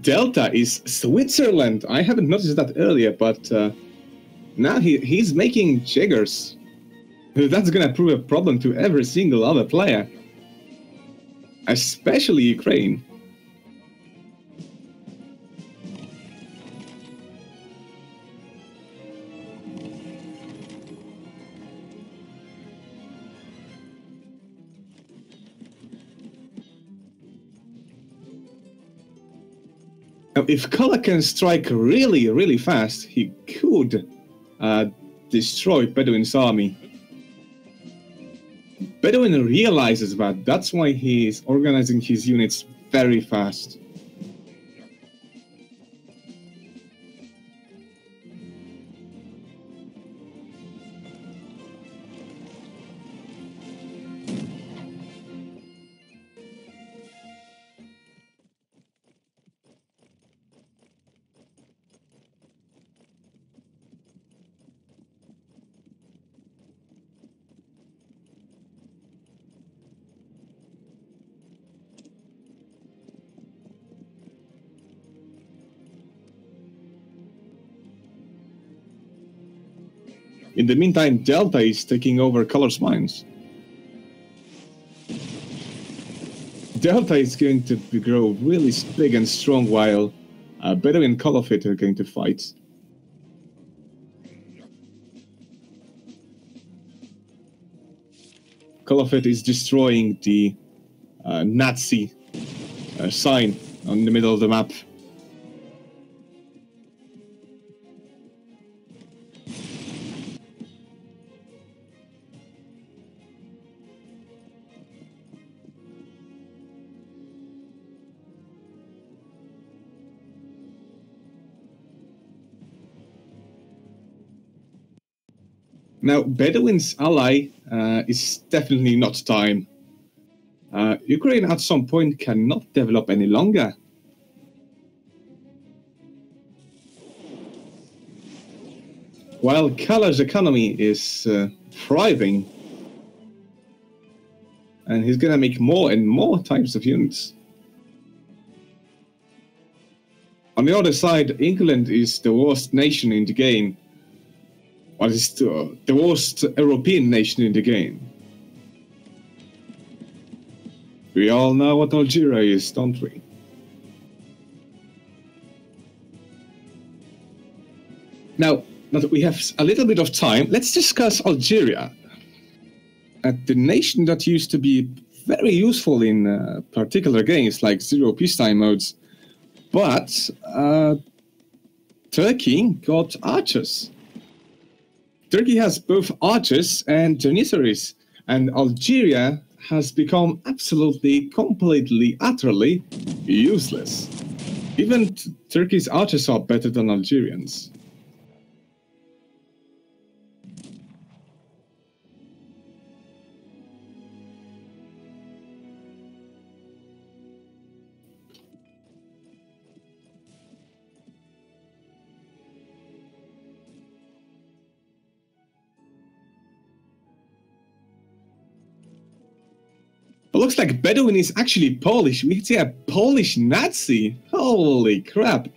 Delta is Switzerland. I haven't noticed that earlier, but now he's making jiggers. That's gonna prove a problem to every single other player, especially Ukraine. Now, if Kala can strike really, really fast, he could destroy Bedouin's army. Bedouin realizes that. That's why he's organizing his units very fast. In the meantime, Delta is taking over Color's mines. Delta is going to grow really big and strong while Bedouin and Caliphate are going to fight. Caliphate is destroying the Nazi sign on the middle of the map. Now, Bedouin's ally is definitely not time. Ukraine at some point cannot develop any longer. While Kala's economy is thriving, and he's gonna make more and more types of units. On the other side, England is the worst nation in the game. Well, it's the worst European nation in the game. We all know what Algeria is, don't we? Now that we have a little bit of time, let's discuss Algeria. The nation that used to be very useful in particular games like Zero Peacetime modes, but Turkey got archers. Turkey has both archers and janissaries, and Algeria has become absolutely, completely, utterly useless. Even Turkey's archers are better than Algerians. It looks like Bedouin is actually Polish. We see a Polish Nazi. Holy crap.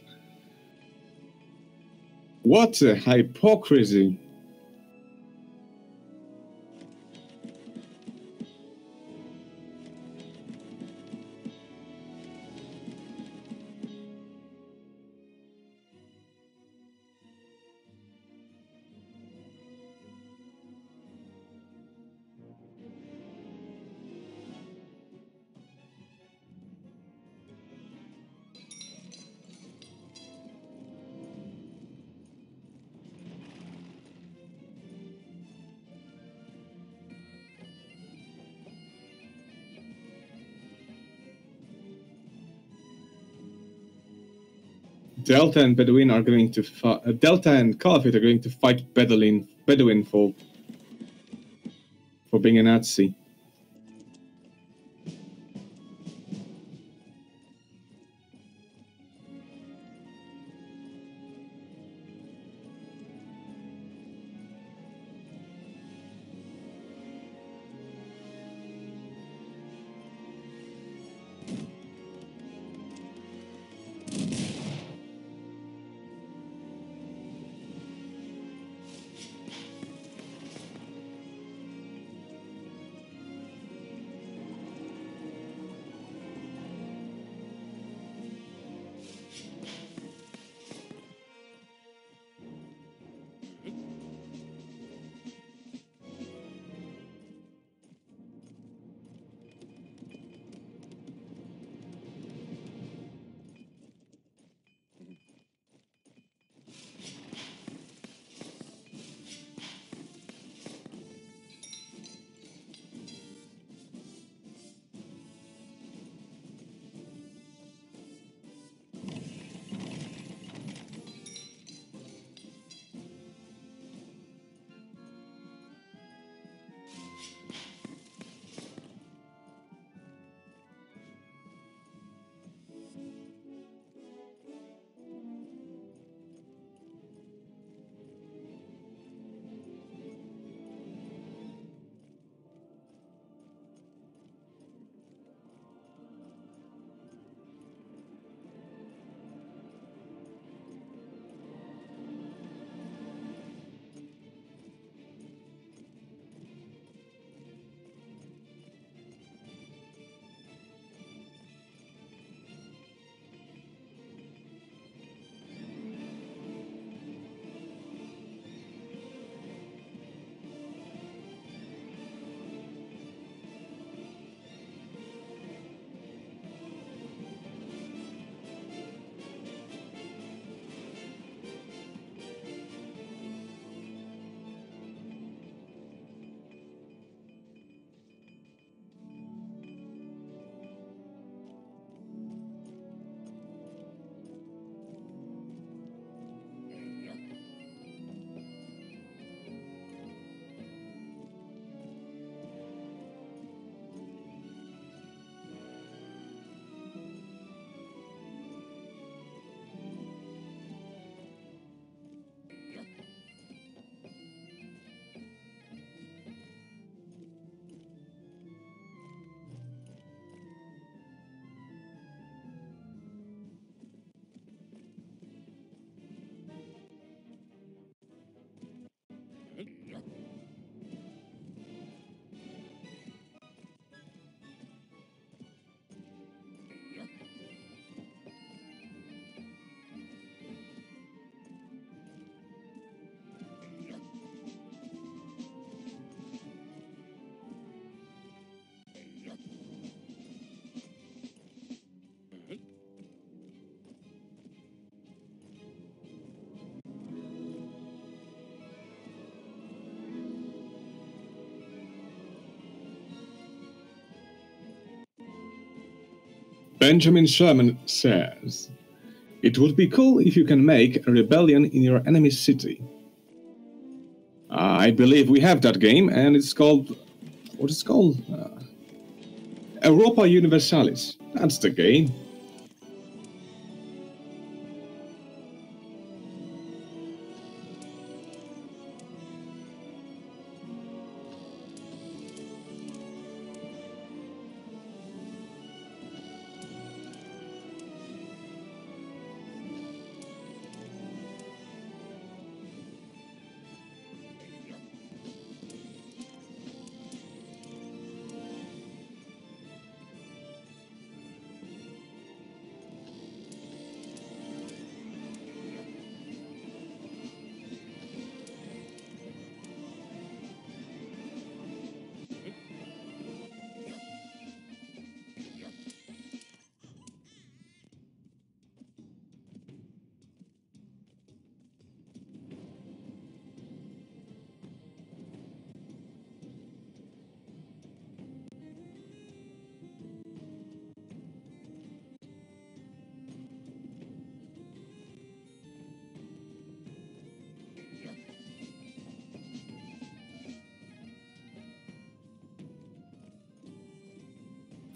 What a hypocrisy. Delta and Bedouin are going to Delta and Caliphate are going to fight Bedouin for being a Nazi. Benjamin Sherman says, "It would be cool if you can make a rebellion in your enemy's city." I believe we have that game, and it's called... what is it called? Europa Universalis. That's the game.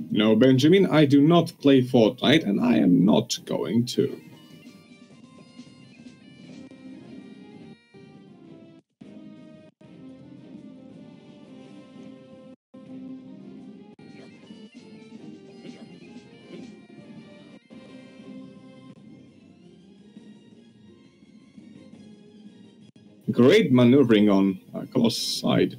No, Benjamin, I do not play Fortnite, and I am not going to. Great maneuvering on Colossus' side.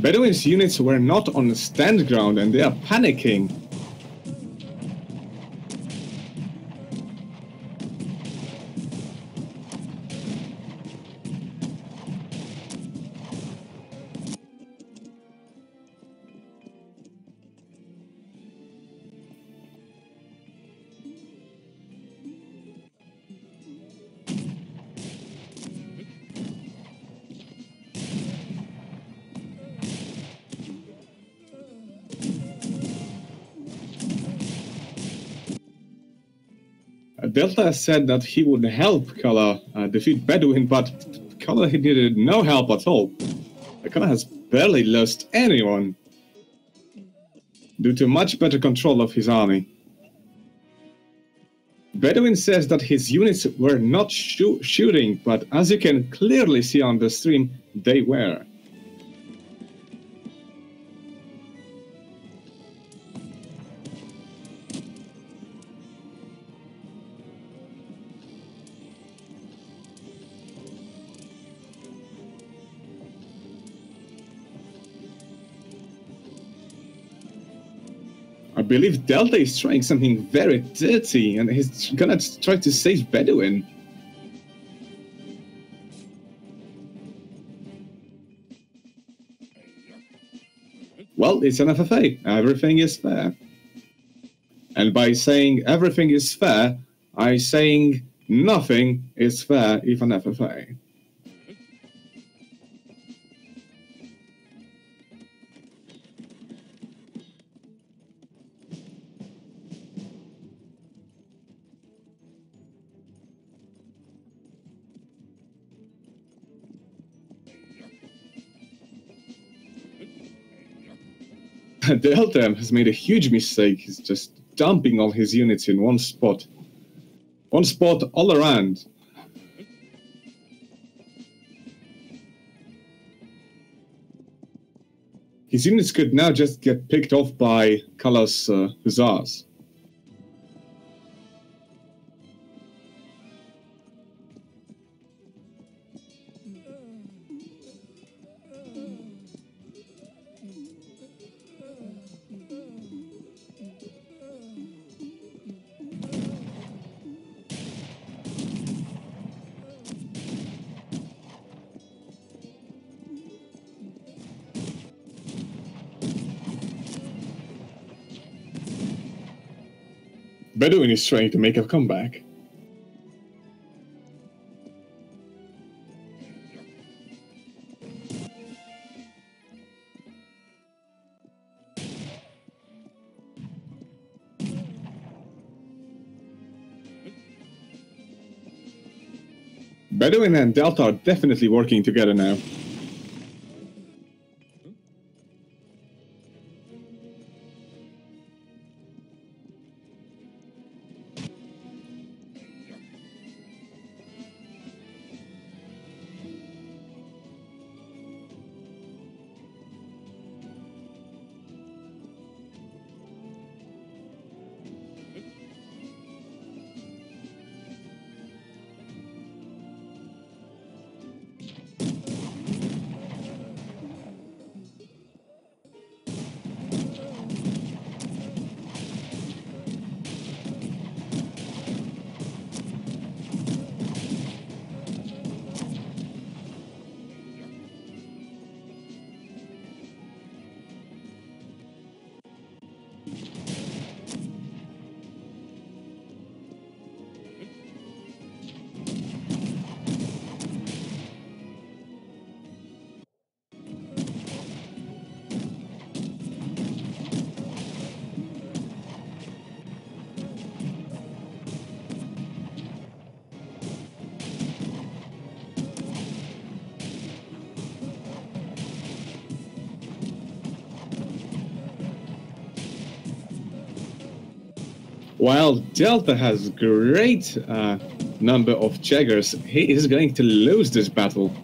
Bedouin's units were not on stand ground and they are panicking. Delta said that he would help Kala defeat Bedouin, but Kala needed no help at all. Kala has barely lost anyone due to much better control of his army. Bedouin says that his units were not shooting, but as you can clearly see on the stream, they were. I believe Delta is trying something very dirty, and he's gonna try to save Bedouin. Well, it's an FFA. Everything is fair. And by saying everything is fair, I'm saying nothing is fair if an FFA. Delta has made a huge mistake. He's just dumping all his units in one spot. One spot all around. He His units could now just get picked off by Kala's hussars. Bedouin is trying to make a comeback. Bedouin and Delta are definitely working together now. While Delta has great number of Jaggers, he is going to lose this battle.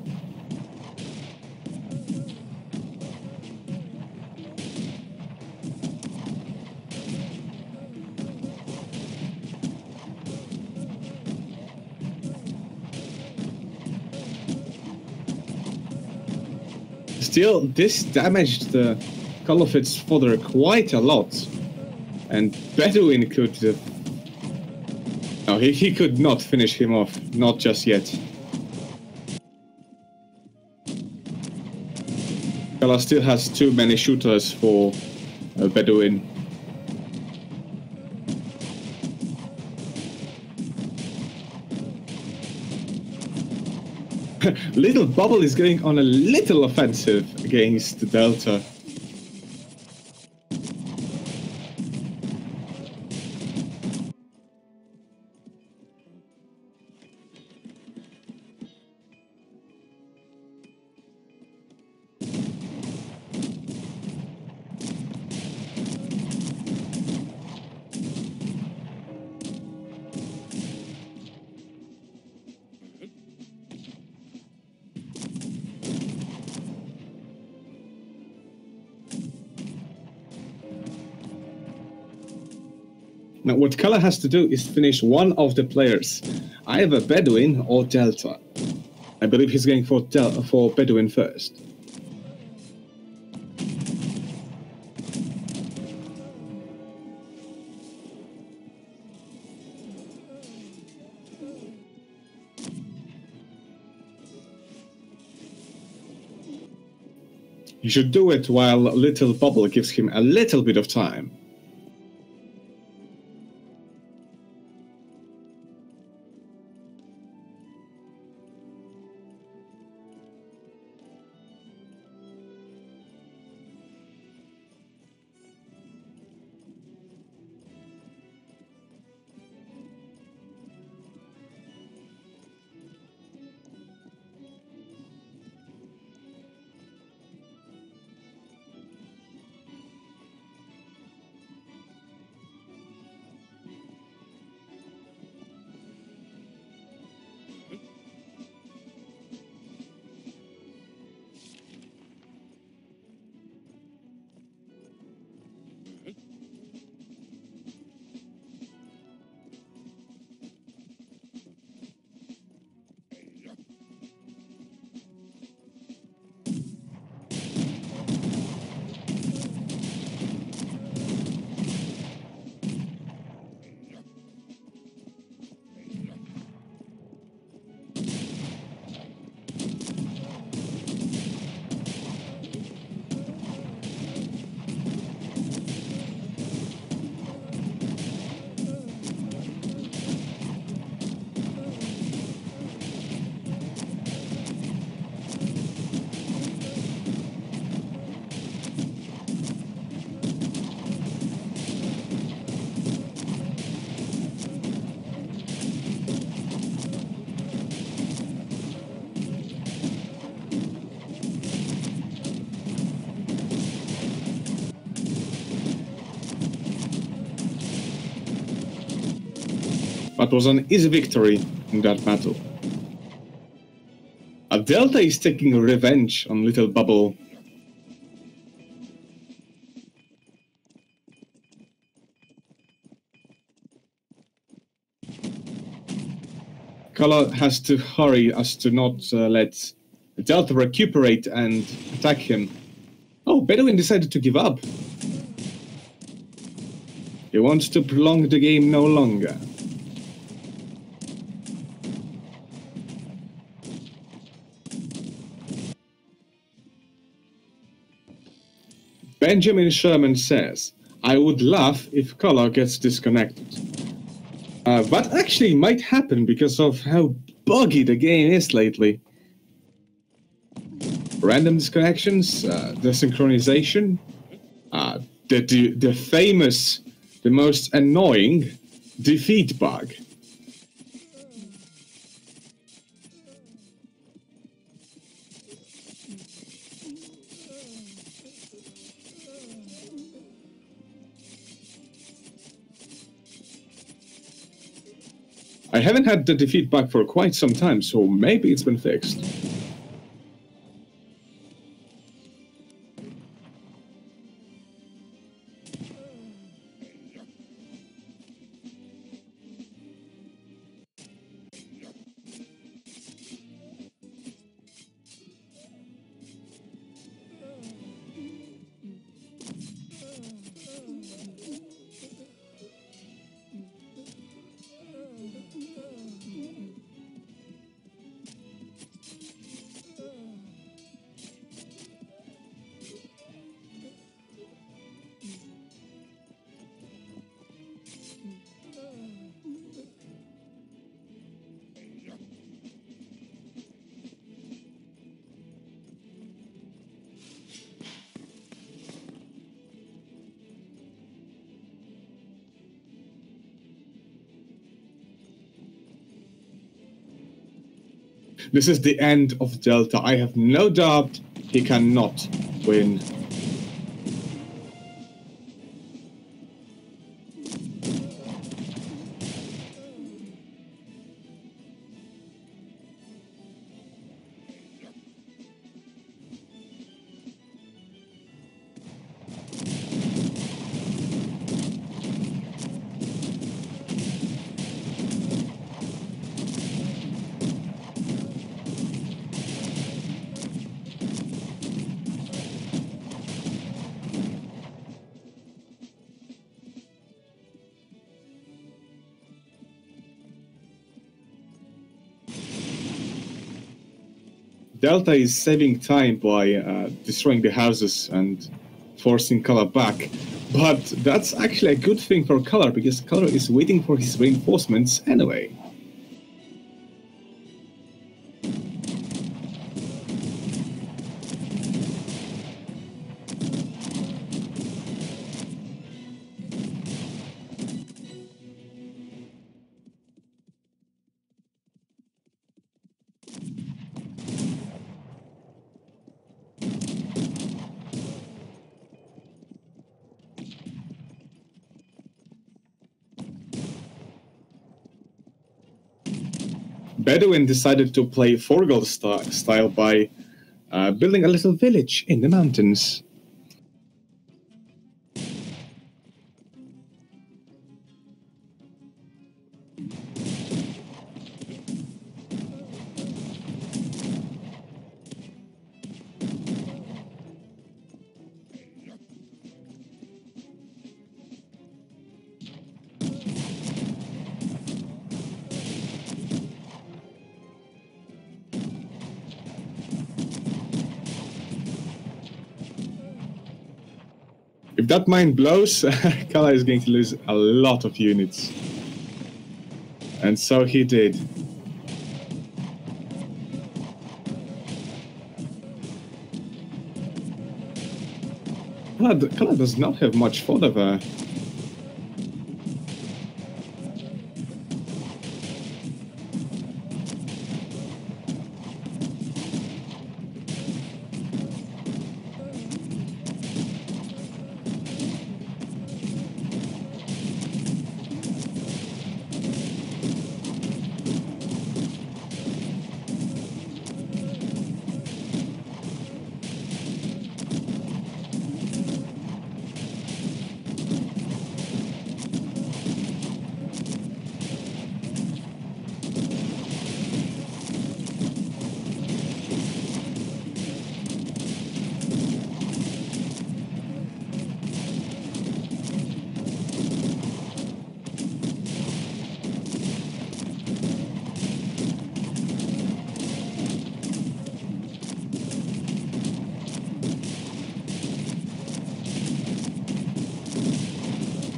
Still, this damaged the Caliphate's fodder quite a lot. And Bedouin could... no, he could not finish him off. Not just yet. Kala still has too many shooters for Bedouin. Little Bubble is going on a little offensive against Delta. Now, what Kala has to do is finish one of the players, either Bedouin or Delta. I believe he's going for Bedouin first. He should do it while Little Bubble gives him a little bit of time. but was an easy victory in that battle. Delta is taking revenge on Little Bubble. Color has to hurry as to not let Delta recuperate and attack him. Oh, Bedouin decided to give up. He wants to prolong the game no longer. Benjamin Sherman says, I would laugh if Color gets disconnected. That actually might happen because of how buggy the game is lately. Random disconnections, the synchronization, the famous, the most annoying defeat bug. I haven't had the defeat bug for quite some time, so maybe it's been fixed. This is the end of Delta. I have no doubt he cannot win. Delta is saving time by destroying the houses and forcing Color back. But that's actually a good thing for Color, because Color is waiting for his reinforcements anyway. Bedouin decided to play thorgal style by building a little village in the mountains. If that mine blows, Kala is going to lose a lot of units. And so he did. Kala does not have much fodder there.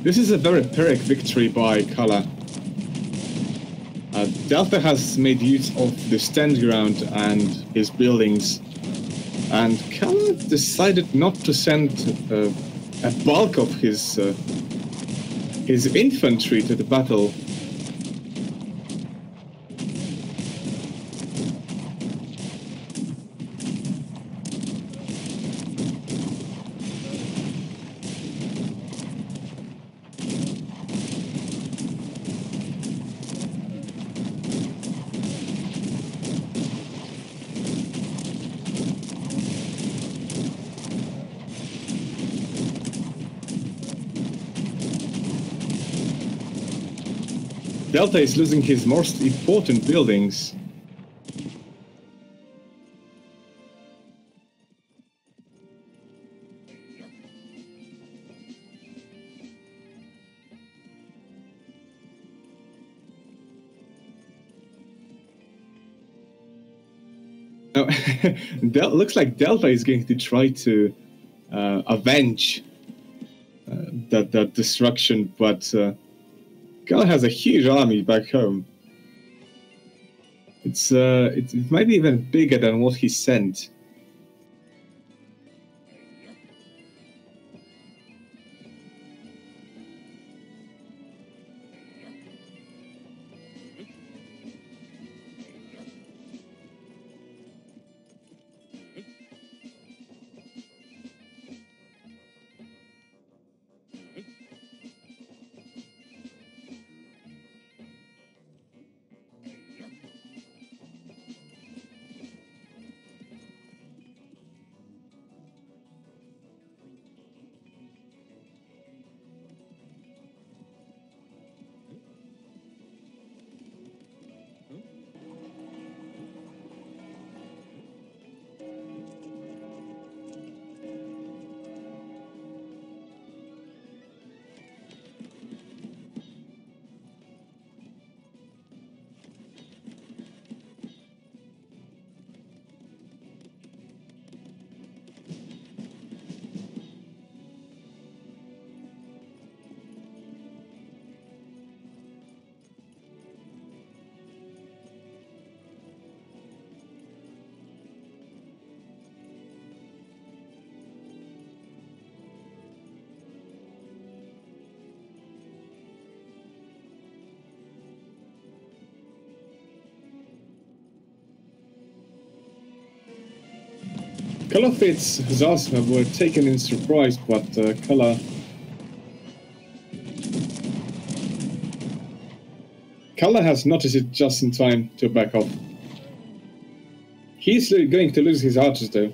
This is a very pyrrhic victory by Kala. Delta has made use of the stand ground and his buildings, and Kala decided not to send a bulk of his infantry to the battle. Delta is losing his most important buildings. Now, looks like Delta is going to try to avenge that destruction, but Kala has a huge army back home. It might be even bigger than what he sent. Kalafit's hussars were taken in surprise, but Kala has noticed it just in time to back off. He's going to lose his archers though.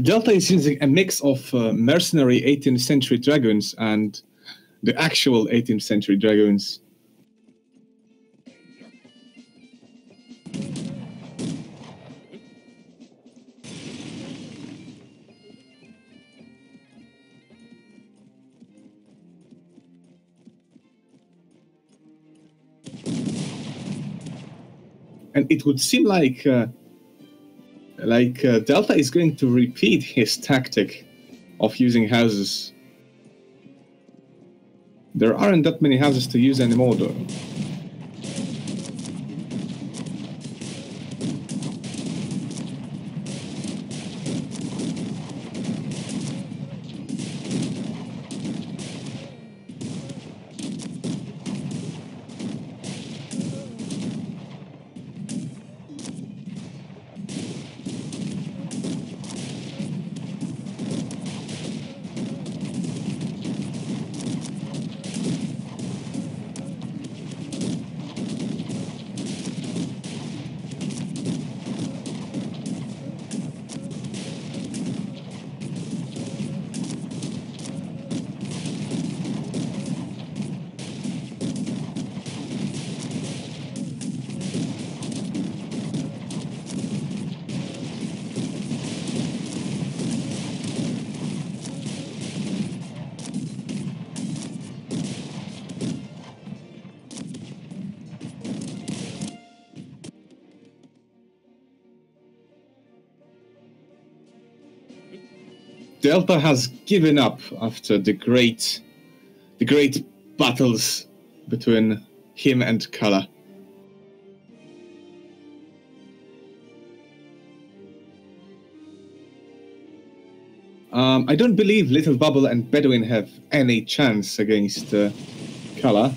Delta is using a mix of mercenary 18th century dragoons and the actual 18th century dragoons. And it would seem like Delta is going to repeat his tactic of using houses. There aren't that many houses to use anymore though. Delta has given up after the great battles between him and Kala. I don't believe Little Bubble and Bedouin have any chance against Kala.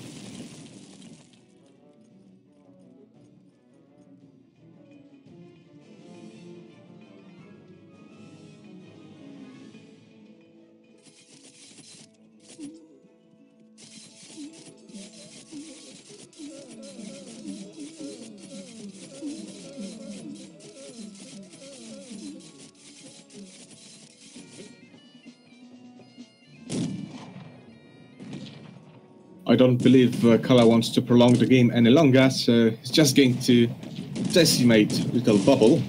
I don't believe Kala wants to prolong the game any longer, so he's just going to decimate Little Bubble.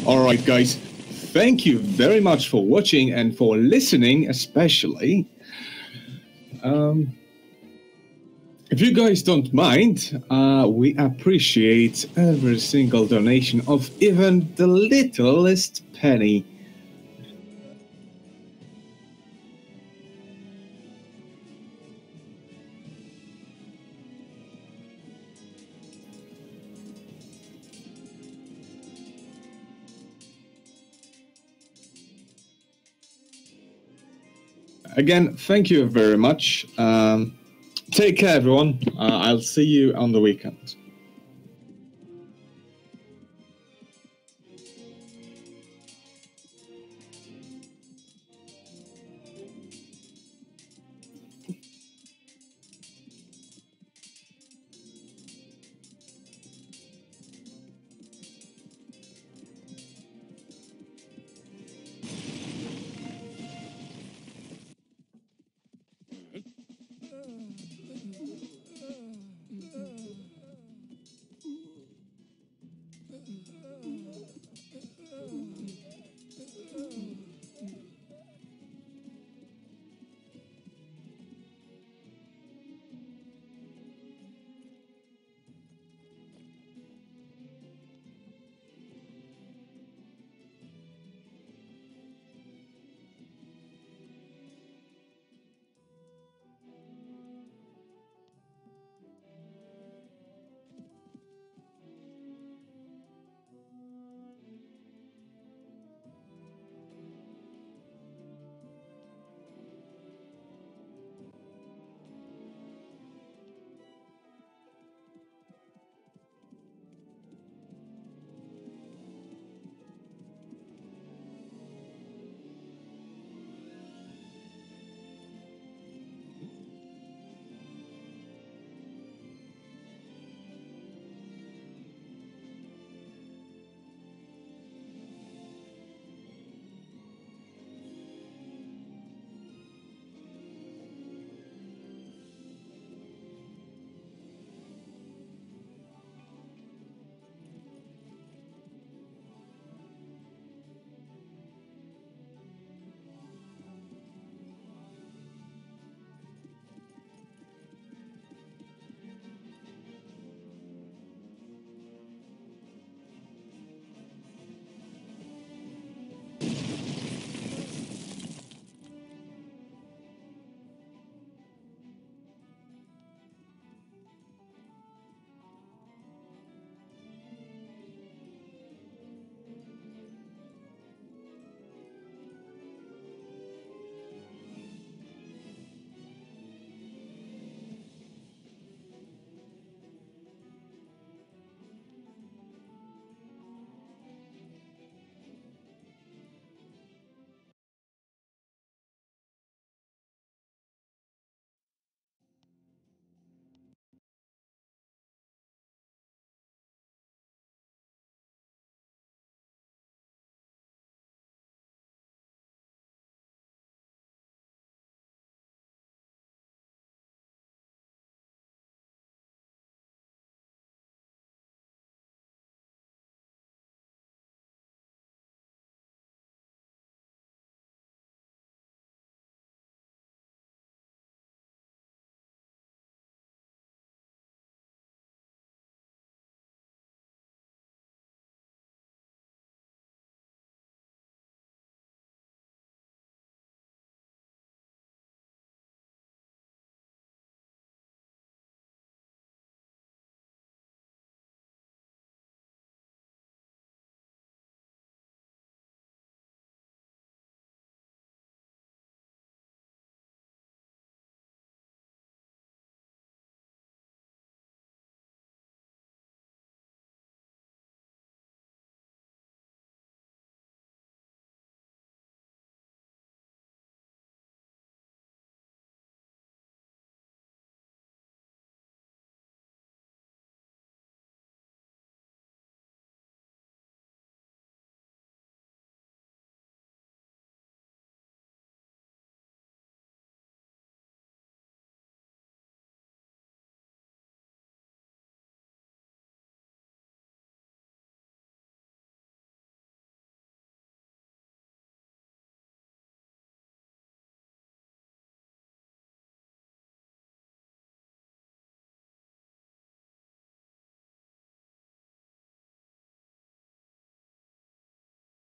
Alright guys, thank you very much for watching and for listening especially. If you guys don't mind, we appreciate every single donation of even the littlest penny. Again, thank you very much. Take care, everyone. I'll see you on the weekend.